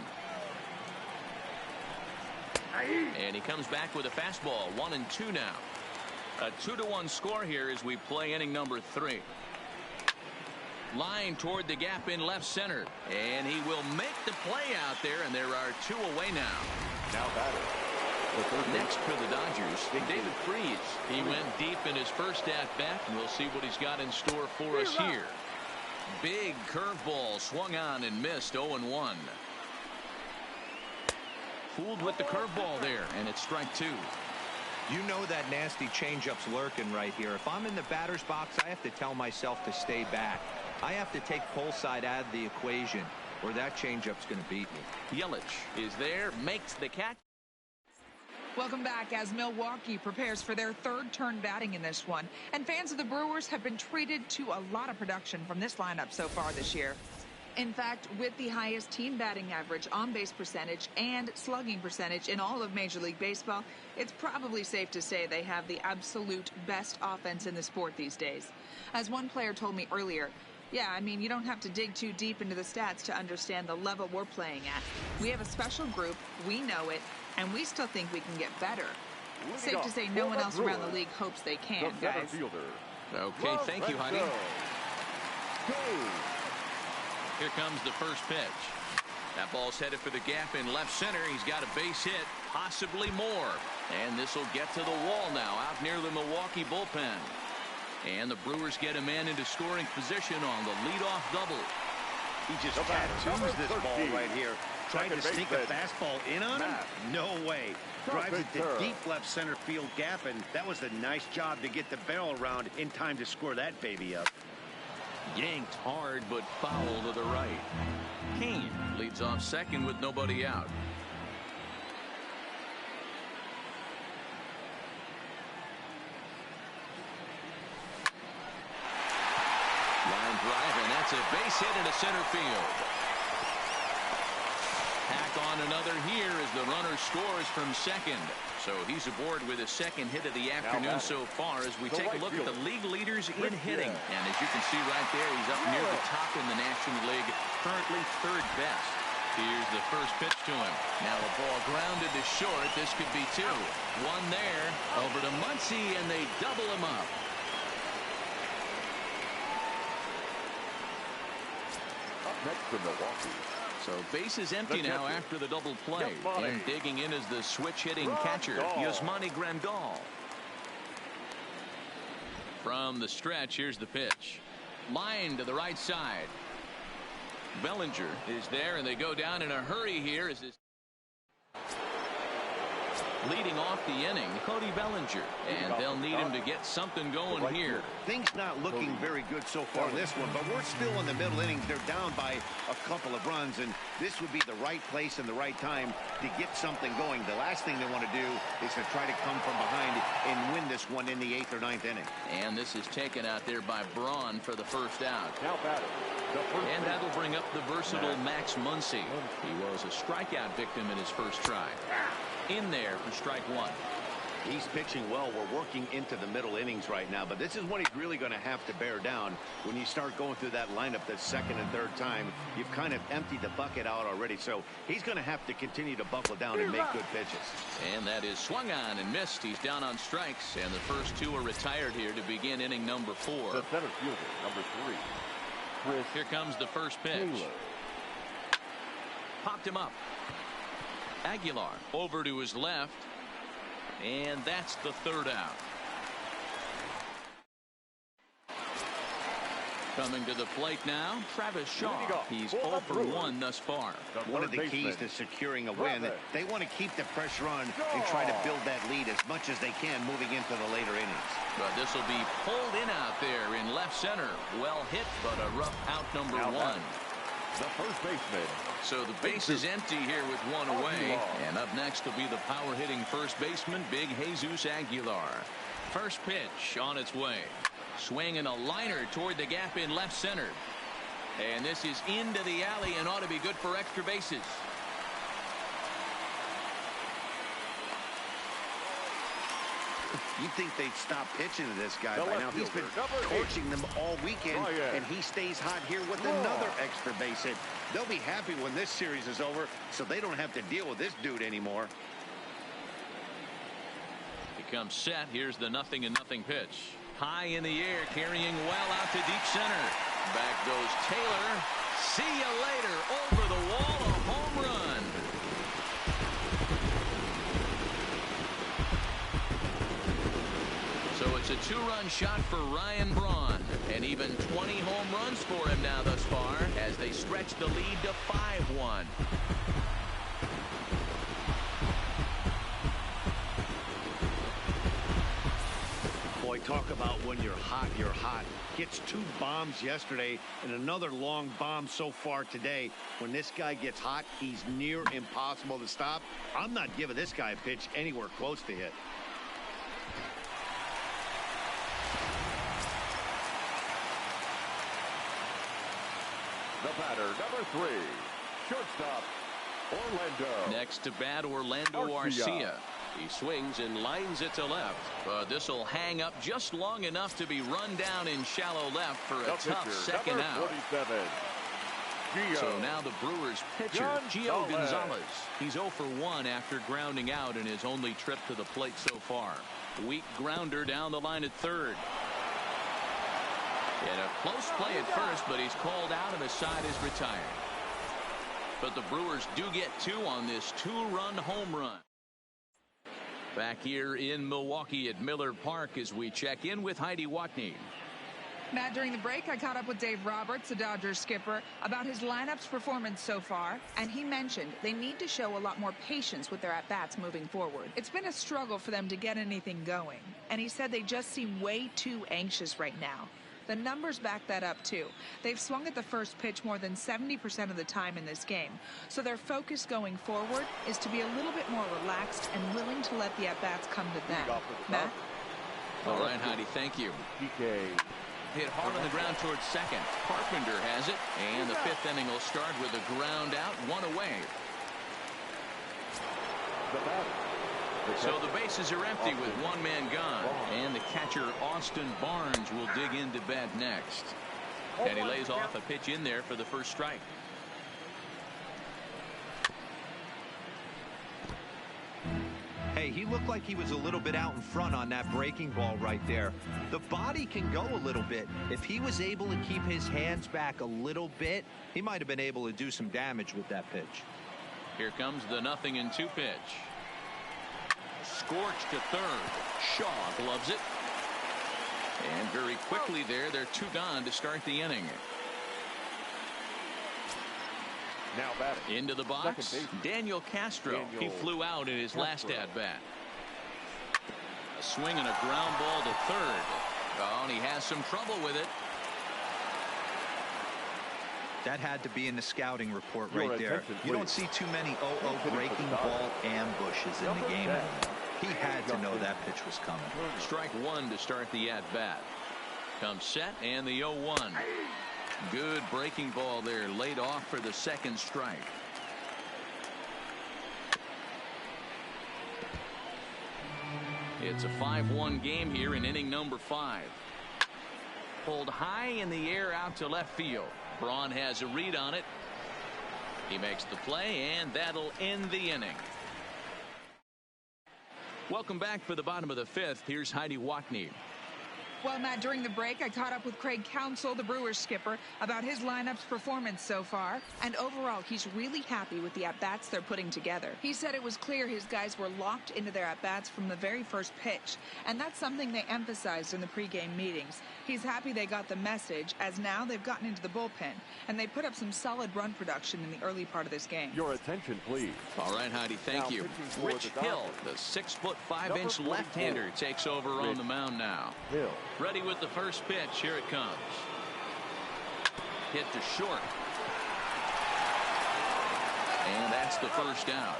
And he comes back with a fastball. 1-2 now. A 2-1 score here as we play inning number 3. Line toward the gap in left center, and he will make the play out there, and there are 2 away now. Now batter. Next for the Dodgers, David Freese. He went deep in his first at-bat, and we'll see what he's got in store for us here. Big curveball swung on and missed. 0-1. Fooled with the curveball there, and it's strike 2. You know that nasty changeup's lurking right here. If I'm in the batter's box, I have to tell myself to stay back. I have to take pull side out of the equation, or that changeup's going to beat me. Yelich is there, makes the catch. Welcome back as Milwaukee prepares for their 3rd turn batting in this one. And fans of the Brewers have been treated to a lot of production from this lineup so far this year. In fact, with the highest team batting average, on-base percentage, and slugging percentage in all of Major League Baseball, it's probably safe to say they have the absolute best offense in the sport these days. As one player told me earlier, yeah, I mean, you don't have to dig too deep into the stats to understand the level we're playing at. We have a special group, we know it, and we still think we can get better. Safe to say no one else around the league hopes they can, guys. Okay, thank you, honey. Here comes the first pitch. That ball's headed for the gap in left center. He's got a base hit, possibly more. And this will get to the wall now, out near the Milwaukee bullpen. And the Brewers get a man into scoring position on the leadoff double. He just tattoos this ball right here. Tried to sneak a fastball in on him? No way. Drives it to deep left center field gap, and that was a nice job to get the barrel around in time to score that baby up. Yanked hard, but foul to the right. Kane leads off second with nobody out. Line drive, and that's a base hit into center field. Tack on another here as the runner scores from second. So he's aboard with his 2nd hit of the afternoon so far as we take a look at the league leaders in hitting. And as you can see right there, he's up near the top in the National League, currently 3rd best. Here's the first pitch to him. Now a ball grounded to short. This could be 2. 1 there, over to Muncy, and they double him up. Up next for Milwaukee. So base is empty now after the double play. And digging in is the switch-hitting catcher, Yasmani Grandal. From the stretch, here's the pitch. Line to the right side. Bellinger is there, and they go down in a hurry here as this Leading off the inning, Cody Bellinger. And they'll need him to get something going here. Things not looking very good so far in this one, but we're still in the middle innings. They're down by a couple of runs, and this would be the right place and the right time to get something going. The last thing they want to do is to try to come from behind and win this one in the 8th or 9th inning. And this is taken out there by Braun for the first out. Now batter. And that'll bring up the versatile Max Muncy. He was a strikeout victim in his first try. In there for strike one. He's pitching well. We're working into the middle innings right now, but this is what he's really going to have to bear down. When you start going through that lineup that second and third time, you've kind of emptied the bucket out already, so he's going to have to continue to buckle down and make good pitches. And that is swung on and missed. He's down on strikes, and the first two are retired here to begin inning number 4. The center fielder, number 3. Chris Here comes the first pitch. Taylor. Popped him up. Aguilar over to his left. And that's the third out. Coming to the plate now, Travis Shaw. He's 0 for 1 thus far. One of the keys to securing a win, they want to keep the pressure on and try to build that lead as much as they can moving into the later innings. But this will be pulled in out there in left center. Well hit, but a rough out number 1. The first baseman. So the base is empty here with one away. And up next will be the power-hitting first baseman, Big Jesus Aguilar. First pitch on its way. Swinging a liner toward the gap in left center. And this is into the alley and ought to be good for extra bases. You'd think they'd stop pitching to this guy by now. He's been torching them all weekend, and he stays hot here with another extra base hit. They'll be happy when this series is over, so they don't have to deal with this dude anymore. He comes set. Here's the 0-0 pitch. High in the air, carrying well out to deep center. Back goes Taylor. See you later. Over the wall, a home run. So it's a 2-run shot for Ryan Braun. And even 20 home runs for him now thus far as they stretch the lead to 5-1. Boy, talk about when you're hot, you're hot. Gets 2 bombs yesterday and another long bomb so far today. When this guy gets hot, he's near impossible to stop. I'm not giving this guy a pitch anywhere close to hit. The batter, number 3, shortstop, Orlando. Next to bat, Orlando Arcia. He swings and lines it to left. But this will hang up just long enough to be run down in shallow left for a tough second out. 47, so now the Brewers pitcher, Gio Gonzalez. He's 0 for 1 after grounding out in his only trip to the plate so far. Weak grounder down the line at third. And a close play at first, but he's called out and the side is retired. But the Brewers do get 2 on this 2-run home run. Back here in Milwaukee at Miller Park as we check in with Heidi Watney. Matt, during the break, I caught up with Dave Roberts, the Dodgers skipper, about his lineup's performance so far, and he mentioned they need to show a lot more patience with their at-bats moving forward. It's been a struggle for them to get anything going, and he said they just seem way too anxious right now. The numbers back that up, too. They've swung at the first pitch more than 70% of the time in this game. So their focus going forward is to be a little bit more relaxed and willing to let the at-bats come to them. Matt? All right, Heidi, thank you. PK. Hit hard on the ground towards second. Carpenter has it, and the 5th inning will start with a ground out, 1 away. The batter. So the bases are empty with 1 man gone. And the catcher, Austin Barnes, will dig into bat next. And he lays off a pitch in there for the first strike. Hey, he looked like he was a little bit out in front on that breaking ball right there. The body can go a little bit. If he was able to keep his hands back a little bit, he might have been able to do some damage with that pitch. Here comes the 0-2 pitch. Scorched to third. Shaw gloves it. And very quickly there, they're 2 gone to start the inning. Now batting. Into the box, Daniel Castro. He flew out in his last at-bat. A swing and a ground ball to third. Oh, and he has some trouble with it. That had to be in the scouting report right there. You don't see too many 0-0 breaking ball ambushes in the game anymore. He had to know that pitch was coming. Strike one to start the at-bat. Comes set and the 0-1. Good breaking ball there, laid off for the second strike. It's a 5-1 game here in inning number 5. Pulled high in the air out to left field. Braun has a read on it. He makes the play, and that'll end the inning. Welcome back for the bottom of the 5th. Here's Heidi Watney. Well, Matt, during the break, I caught up with Craig Counsell, the Brewers skipper, about his lineup's performance so far. And overall, he's really happy with the at-bats they're putting together. He said it was clear his guys were locked into their at-bats from the very first pitch. And that's something they emphasized in the pregame meetings. He's happy they got the message, as now they've gotten into the bullpen. And they put up some solid run production in the early part of this game. Your attention, please. All right, Heidi, thank you. Rich Hill, the 6'5" left-hander, takes over on the mound now. Hill. Ready with the first pitch. Here it comes. Hit to short. And that's the first out.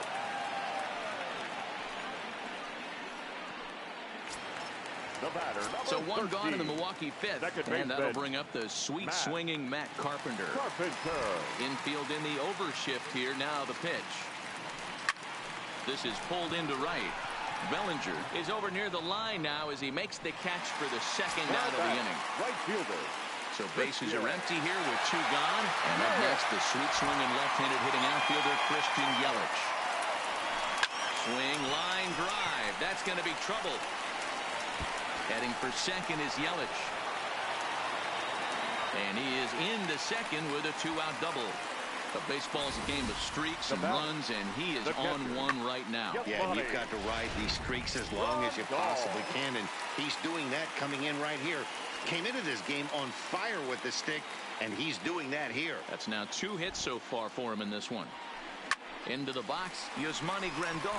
So one gone in the Milwaukee 5th. And that'll bring up the sweet swinging Matt Carpenter. Infield in the overshift here. Now the pitch. This is pulled into right. Bellinger is over near the line now as he makes the catch for the second out of the inning. Right fielder. So bases are empty here with 2 gone. And up next, the sweet swinging left-handed hitting outfielder Christian Yelich. Swing, line drive. That's going to be trouble. Heading for second is Yelich. And he is into second with a 2-out double. But baseball's a game of streaks and runs, and he is on one right now. Yeah, and you've got to ride these streaks as long as you possibly can, and he's doing that coming in right here. Came into this game on fire with the stick, and he's doing that here. That's now 2 hits so far for him in this one. Into the box, Yasmani Grandal.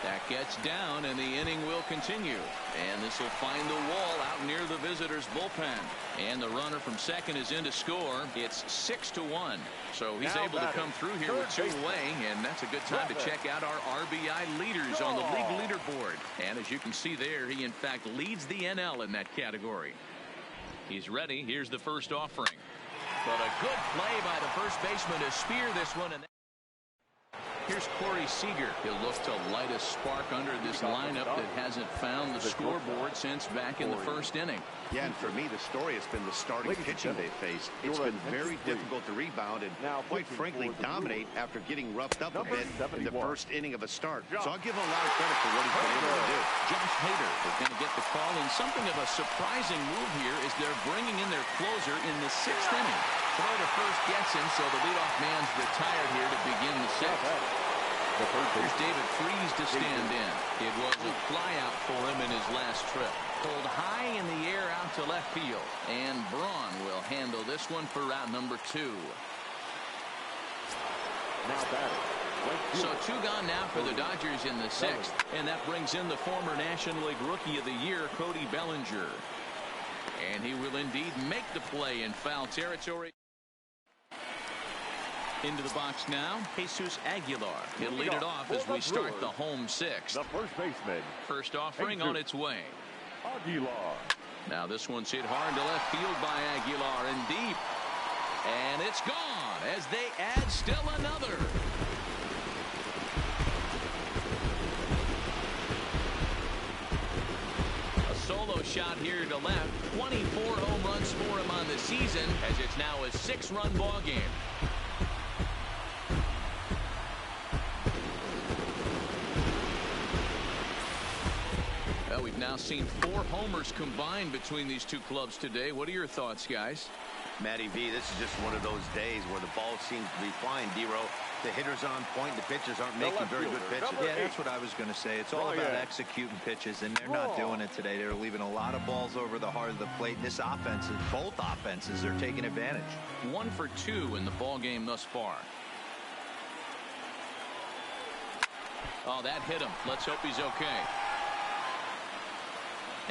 That gets down, and the inning will continue. And this will find the wall out near the visitors' bullpen. And the runner from second is in to score. It's 6-1. So he's able to come through here with 2 away, and that's a good time to check out our RBI leaders on the league leaderboard. And as you can see there, he in fact leads the NL in that category. He's ready. Here's the first offering. But a good play by the first baseman to spear this one. And here's Corey Seager. He'll look to light a spark under this lineup that hasn't found the scoreboard since back in the first inning. Yeah, and for me, the story has been the starting pitching they faced. It's been very difficult to rebound and, quite frankly, dominate after getting roughed up a bit in the first inning of a start. So I'll give him a lot of credit for what he's been able to do. Josh Hader is going to get the call, and something of a surprising move here is they're bringing in their closer in the 6th inning. Throw to first gets him, so the leadoff man's retired here to begin the 6th. Here's David Freese to stand in. It was a flyout for him in his last trip. Pulled high in the air out to left field. And Braun will handle this one for route number 2. Now batting. So 2 gone now for the Dodgers in the 6th. And that brings in the former National League Rookie of the Year, Cody Bellinger. And he will indeed make the play in foul territory. Into the box now, Jesus Aguilar. He'll lead it off as we start the home 6th. The first baseman. First offering on its way. Aguilar. Now this one's hit hard to left field by Aguilar and deep. And it's gone as they add still another. A solo shot here to left. 24 home runs for him on the season as it's now a 6-run ball game. We've now seen 4 homers combined between these 2 clubs today. What are your thoughts, guys? Matty V, this is just one of those days where the ball seems to be flying, D-Row. The hitter's on point. The pitchers aren't making very good pitches. Yeah, that's what I was going to say. It's all about executing pitches, and they're not doing it today. They're leaving a lot of balls over the heart of the plate. And this offense, both offenses are taking advantage. 1 for 2 in the ball game thus far. Oh, that hit him. Let's hope he's okay.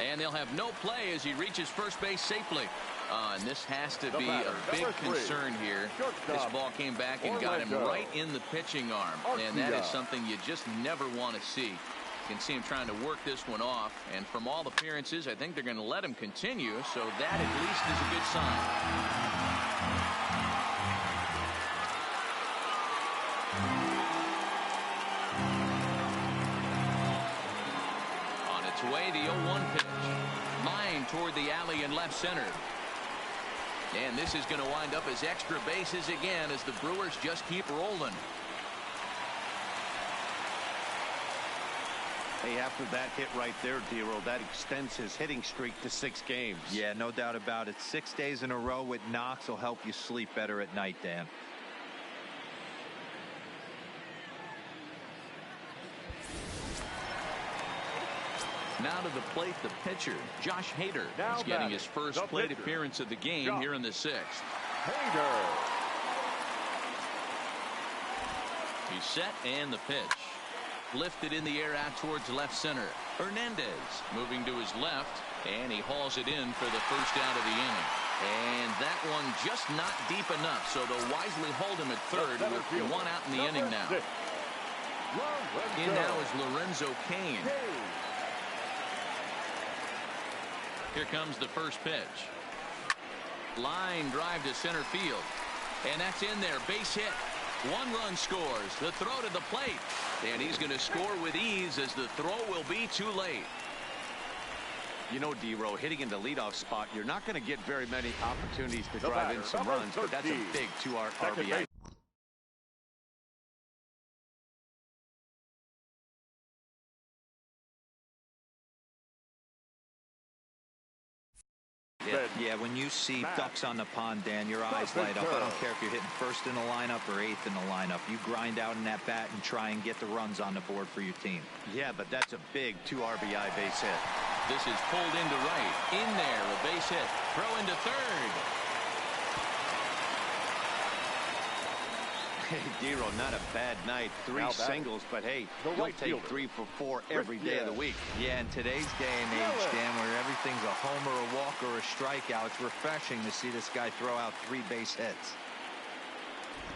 And they'll have no play as he reaches first base safely. And this has to be a big concern here. This ball came back and got him right in the pitching arm. And that is something you just never want to see. You can see him trying to work this one off. And from all appearances, I think they're going to let him continue. So that at least is a good sign. On its way, the 0-1 pitch. Line toward the alley in left center. And this is going to wind up as extra bases again as the Brewers just keep rolling. Hey, after that hit right there, Dero, that extends his hitting streak to 6 games. Yeah, no doubt about it. 6 days in a row with knocks will help you sleep better at night, Dan. Now to the plate, the pitcher, Josh Hader. He's getting his first plate appearance of the game here in the 6th. Hader. He's set, and the pitch. Lifted in the air out towards left center. Hernandez moving to his left, and he hauls it in for the first out of the inning. And that one just not deep enough, so they'll wisely hold him at third with 1 out in the inning now. In now is Lorenzo Cain. Here comes the first pitch. Line drive to center field. And that's in there. Base hit. 1 run scores. The throw to the plate. And he's going to score with ease as the throw will be too late. You know, Dero, hitting in the leadoff spot, you're not going to get very many opportunities to drive in some runs, but that's a big 2 RBI. Yeah, when you see ducks on the pond, Dan, your eyes light up. I don't care if you're hitting first in the lineup or 8th in the lineup. You grind out in that bat and try and get the runs on the board for your team. Yeah, but that's a big 2 RBI base hit. This is pulled into right. In there, a base hit. Throw into third. Hey, Dero, not a bad night. 3 singles, but hey, you'll take 3 for 4 every day of the week. Yeah, in today's day and age, Dan, where everything's a homer, a walk, or a strikeout, it's refreshing to see this guy throw out 3 base hits.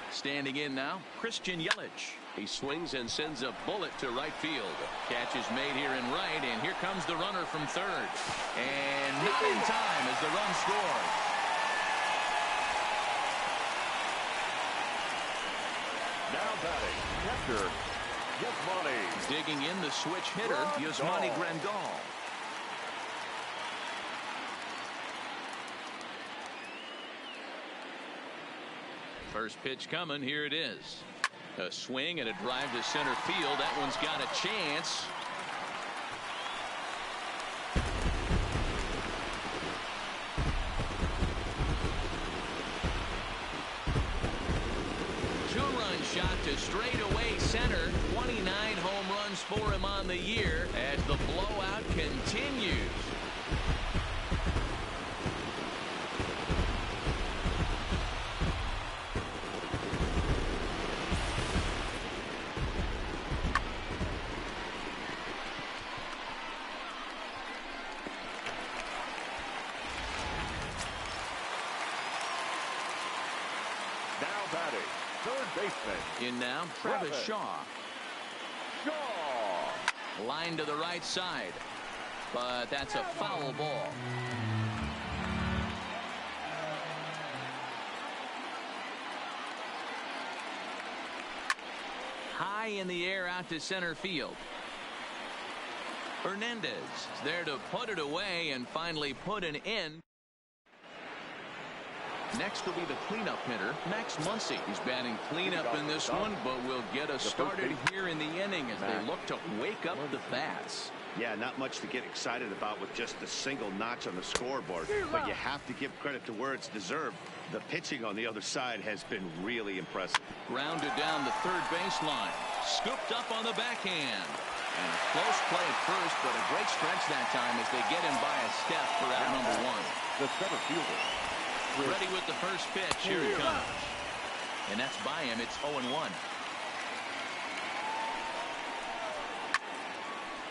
Standing in now, Christian Yelich. He swings and sends a bullet to right field. Catch is made here in right, and here comes the runner from third. And not in time as the run scores. Now batting, catcher, Yasmani. Digging in the switch hitter, Yasmani Grandal. First pitch coming, here it is. A swing and a drive to center field. That one's got a chance. Two-run shot to straightaway center. 29 home runs for him on the year as the blowout continues. In now, Travis Shaw. Line to the right side. But that's a foul ball. High in the air out to center field. Hernandez is there to put it away and finally put an end. Next will be the cleanup hitter, Max Muncy. He's batting cleanup in this one, but will get us started here in the inning as they look to wake up the bats. Yeah, not much to get excited about with just a single notch on the scoreboard, but you have to give credit to where it's deserved. The pitching on the other side has been really impressive. Grounded down the third baseline. Scooped up on the backhand. And a close play at first, but a great stretch that time as they get him by a step for out number 1. The center fielder. Ready with the first pitch. Here it comes. And that's by him. It's 0-1.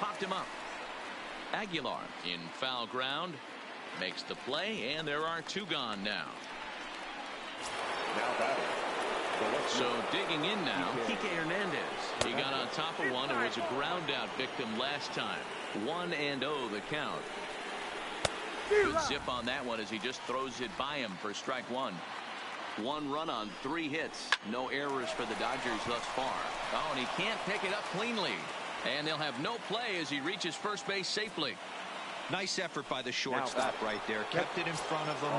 Popped him up. Aguilar in foul ground. Makes the play, and there are 2 gone now. So digging in now, Kike Hernandez. He got on top of one and was a ground out victim last time. 1-0 the count. Good zip on that one as he just throws it by him for strike 1. 1 run on 3 hits. No errors for the Dodgers thus far. Oh, and he can't pick it up cleanly. And they'll have no play as he reaches first base safely. Nice effort by the shortstop right there. Kept it in front of him.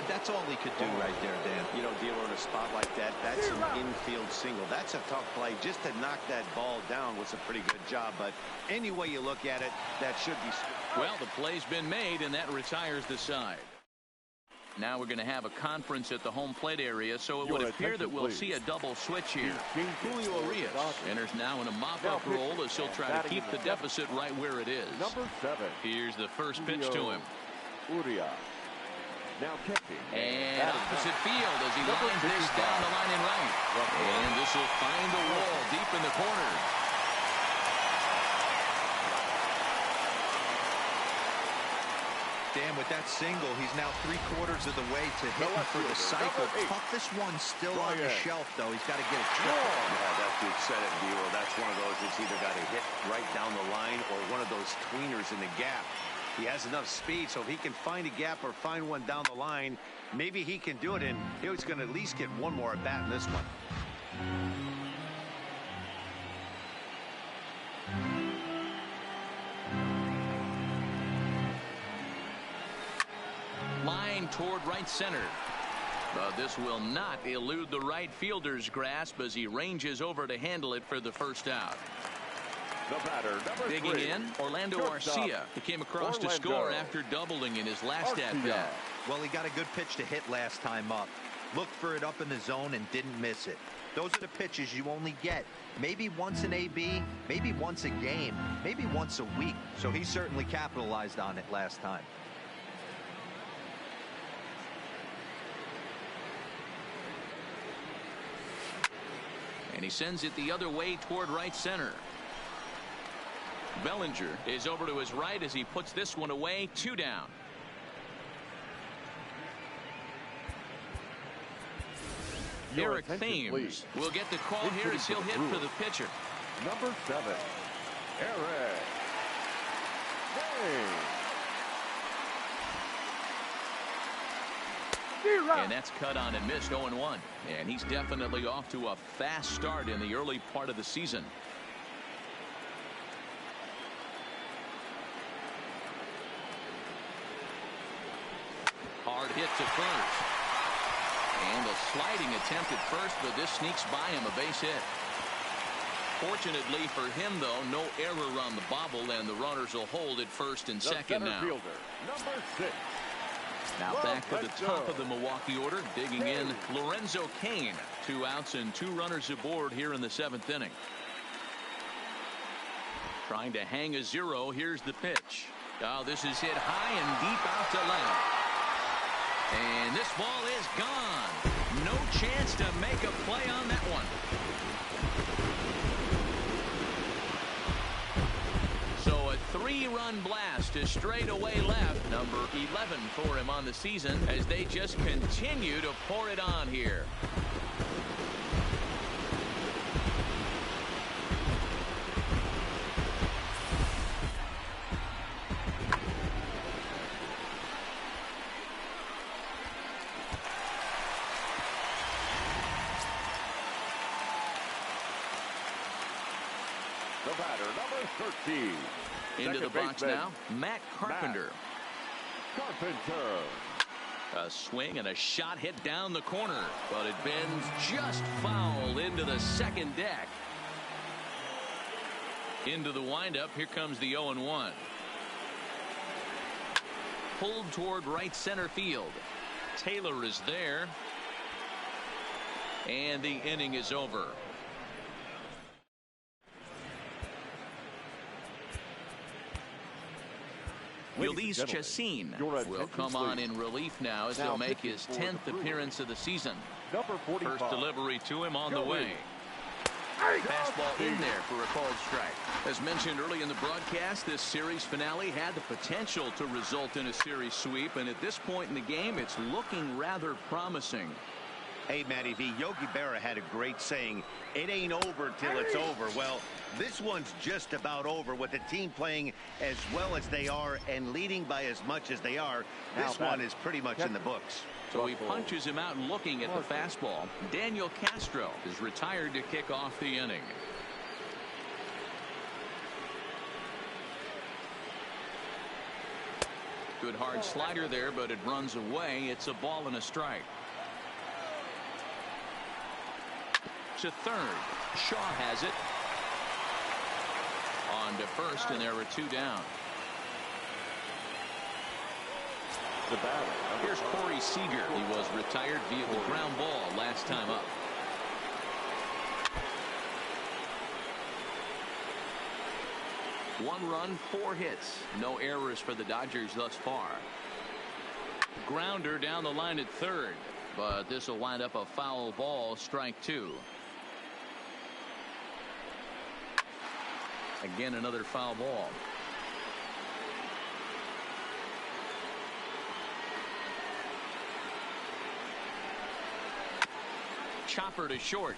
That's all he could do right there, Dan. You know, dealer in a spot like that, that's an infield single. That's a tough play. Just to knock that ball down was a pretty good job. But any way you look at it, that should be. Well, the play's been made, and that retires the side. Now we're going to have a conference at the home plate area, so it would appear that we'll see a double switch here. Julio Urias enters now in a mop-up role as he'll try to keep the deficit right where it is. Number 7. Here's the first pitch to him. Urias. Now catching. And opposite field as he lines this down the line in right. And this will find the wall deep in the corner. Dan, with that single, he's now 3/4 of the way to hitting for the cycle. Toughest one still on the shelf, though. He's got to get it triple. Yeah, that dude said it, Buell. That's one of those that's either got to hit right down the line or one of those tweeners in the gap. He has enough speed, so if he can find a gap or find one down the line, maybe he can do it, and he's going to at least get one more at bat in this one. Line toward right center. But this will not elude the right fielder's grasp as he ranges over to handle it for the first out. The batter, number 3. Digging in, Orlando Arcia. He came across to score after doubling in his last at-bat. Well, he got a good pitch to hit last time up. Looked for it up in the zone and didn't miss it. Those are the pitches you only get. Maybe once an AB, maybe once a game, maybe once a week. So he certainly capitalized on it last time. And he sends it the other way toward right center. Bellinger is over to his right as he puts this one away. 2 down. Eric Thames will get the call here as he'll hit for the pitcher. Number 7, Eric Thames. And that's cut on and missed. 0-1. And he's definitely off to a fast start in the early part of the season. Hard hit to first. And a sliding attempt at first, but this sneaks by him, a base hit. Fortunately for him, though, no error on the bobble, and the runners will hold at first and second now. Fielder, number 6. Now back to the top of the Milwaukee order, digging in Lorenzo Cain. 2 outs and 2 runners aboard here in the 7th inning. Trying to hang a 0. Here's the pitch. Oh, this is hit high and deep out to left. And this ball is gone. No chance to make a play on that one. So a 3-run blast to straightaway left. Number 11 for him on the season as they just continue to pour it on here. The batter, number 13. Into the box now, Matt Carpenter. Carpenter. A swing and a shot hit down the corner, but it bends just foul into the second deck. Into the windup, here comes the 0-1. Pulled toward right center field. Taylor is there. And the inning is over. Ulysses Chacin will come on in relief now as he'll make his 10th appearance of the season. First delivery to him on the way. Fastball in there for a called strike. As mentioned early in the broadcast, this series finale had the potential to result in a series sweep, and at this point in the game, it's looking rather promising. Hey, Matty V, Yogi Berra had a great saying, it ain't over till it's over. Well, this one's just about over with the team playing as well as they are and leading by as much as they are. This one is pretty much in the books. So he punches him out looking at the fastball. Daniel Castro is retired to kick off the inning. Good hard slider there, but it runs away. It's a ball and a strike. To third. Shaw has it. On to first, and there are two down. The batter. Here's Corey Seager. He was retired via the ground ball last time up. One run, 4 hits. No errors for the Dodgers thus far. Grounder down the line at third, but this will wind up a foul ball, strike 2. Again, another foul ball. Chopper to short.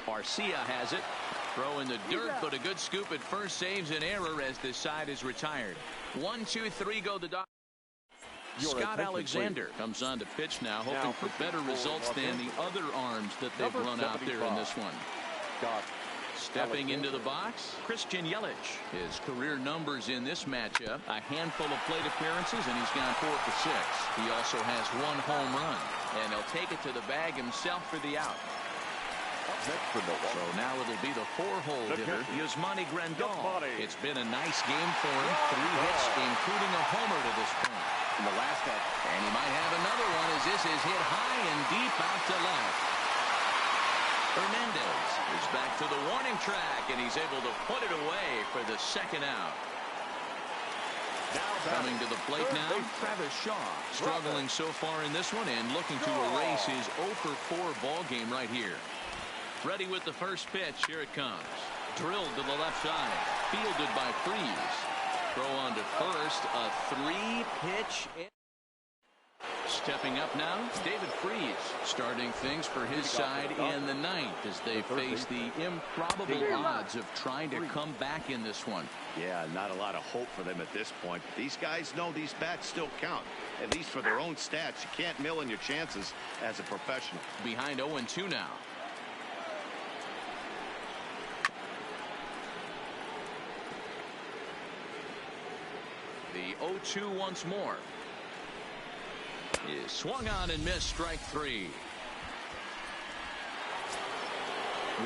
Garcia has it. Throw in the dirt, but a good scoop at first saves an error as this side is retired. 1, 2, 3 go the Dodgers. Scott Alexander comes on to pitch now, hoping for better results than the other arms that they've run out there in this one. Stepping into the box, Christian Yelich. His career numbers in this matchup, a handful of plate appearances, and he's gone 4 for 6. He also has 1 home run, and he'll take it to the bag himself for the out. So now it'll be the 4-hole hitter, Yasmani Grandal. It's been a nice game for him. 3 hits, including a homer to this point. In the last half, and he might have another one as this is hit high and deep out to left. Hernandez is back to the warning track, and he's able to put it away for the second out. Coming to the plate now, Travis Shaw. Struggling so far in this one and looking to erase his 0 for 4 ball game right here. Ready with the first pitch. Here it comes. Drilled to the left side. Fielded by Freese. Throw on to first. A 3-pitch. Stepping up now, David Freese starting things for his side in the 9th as they face the improbable odds of trying to come back in this one. Yeah, not a lot of hope for them at this point. These guys know these bats still count, at least for their own stats. You can't mill in your chances as a professional. Behind 0-2 now. The 0-2 once more. Is swung on and missed, strike 3.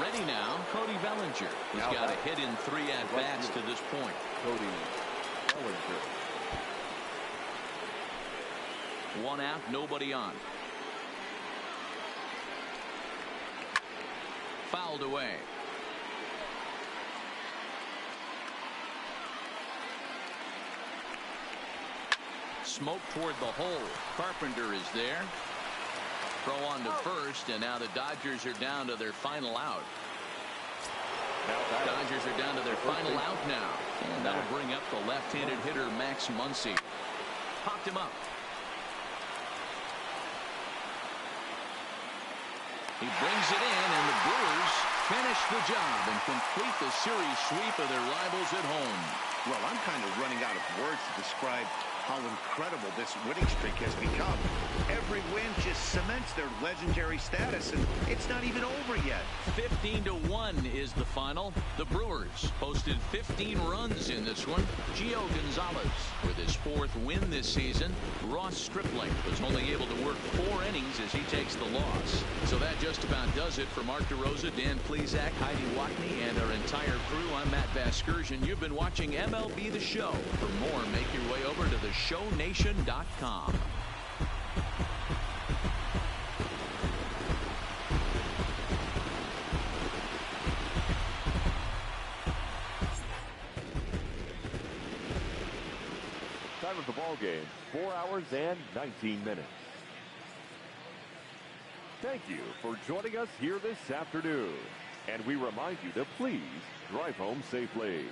Ready now, Cody Bellinger. He's got a hit in 3 at-bats to this point. Cody Bellinger. 1 out, nobody on. Fouled away. Smoke toward the hole. Carpenter is there. Throw on to first, and now the Dodgers are down to their final out. Dodgers are down to their final out now. And that'll bring up the left-handed hitter, Max Muncy. Popped him up. He brings it in, and the Brewers finish the job and complete the series sweep of their rivals at home. Well, I'm kind of running out of words to describe how incredible this winning streak has become. Every win just cements their legendary status, and it's not even over yet. 15-1 is the final. The Brewers posted 15 runs in this one. Gio Gonzalez with his 4th win this season. Ross Stripling was only able to work 4 innings as he takes the loss. So that just about does it for Mark DeRosa, Dan Plesac, Heidi Watney, and our entire crew. I'm Matt Vasgersian. You've been watching MLB The Show. For more, make your way over to theshownation.com. Time of the ball game, 4 hours and 19 minutes. Thank you for joining us here this afternoon. And we remind you to please drive home safely.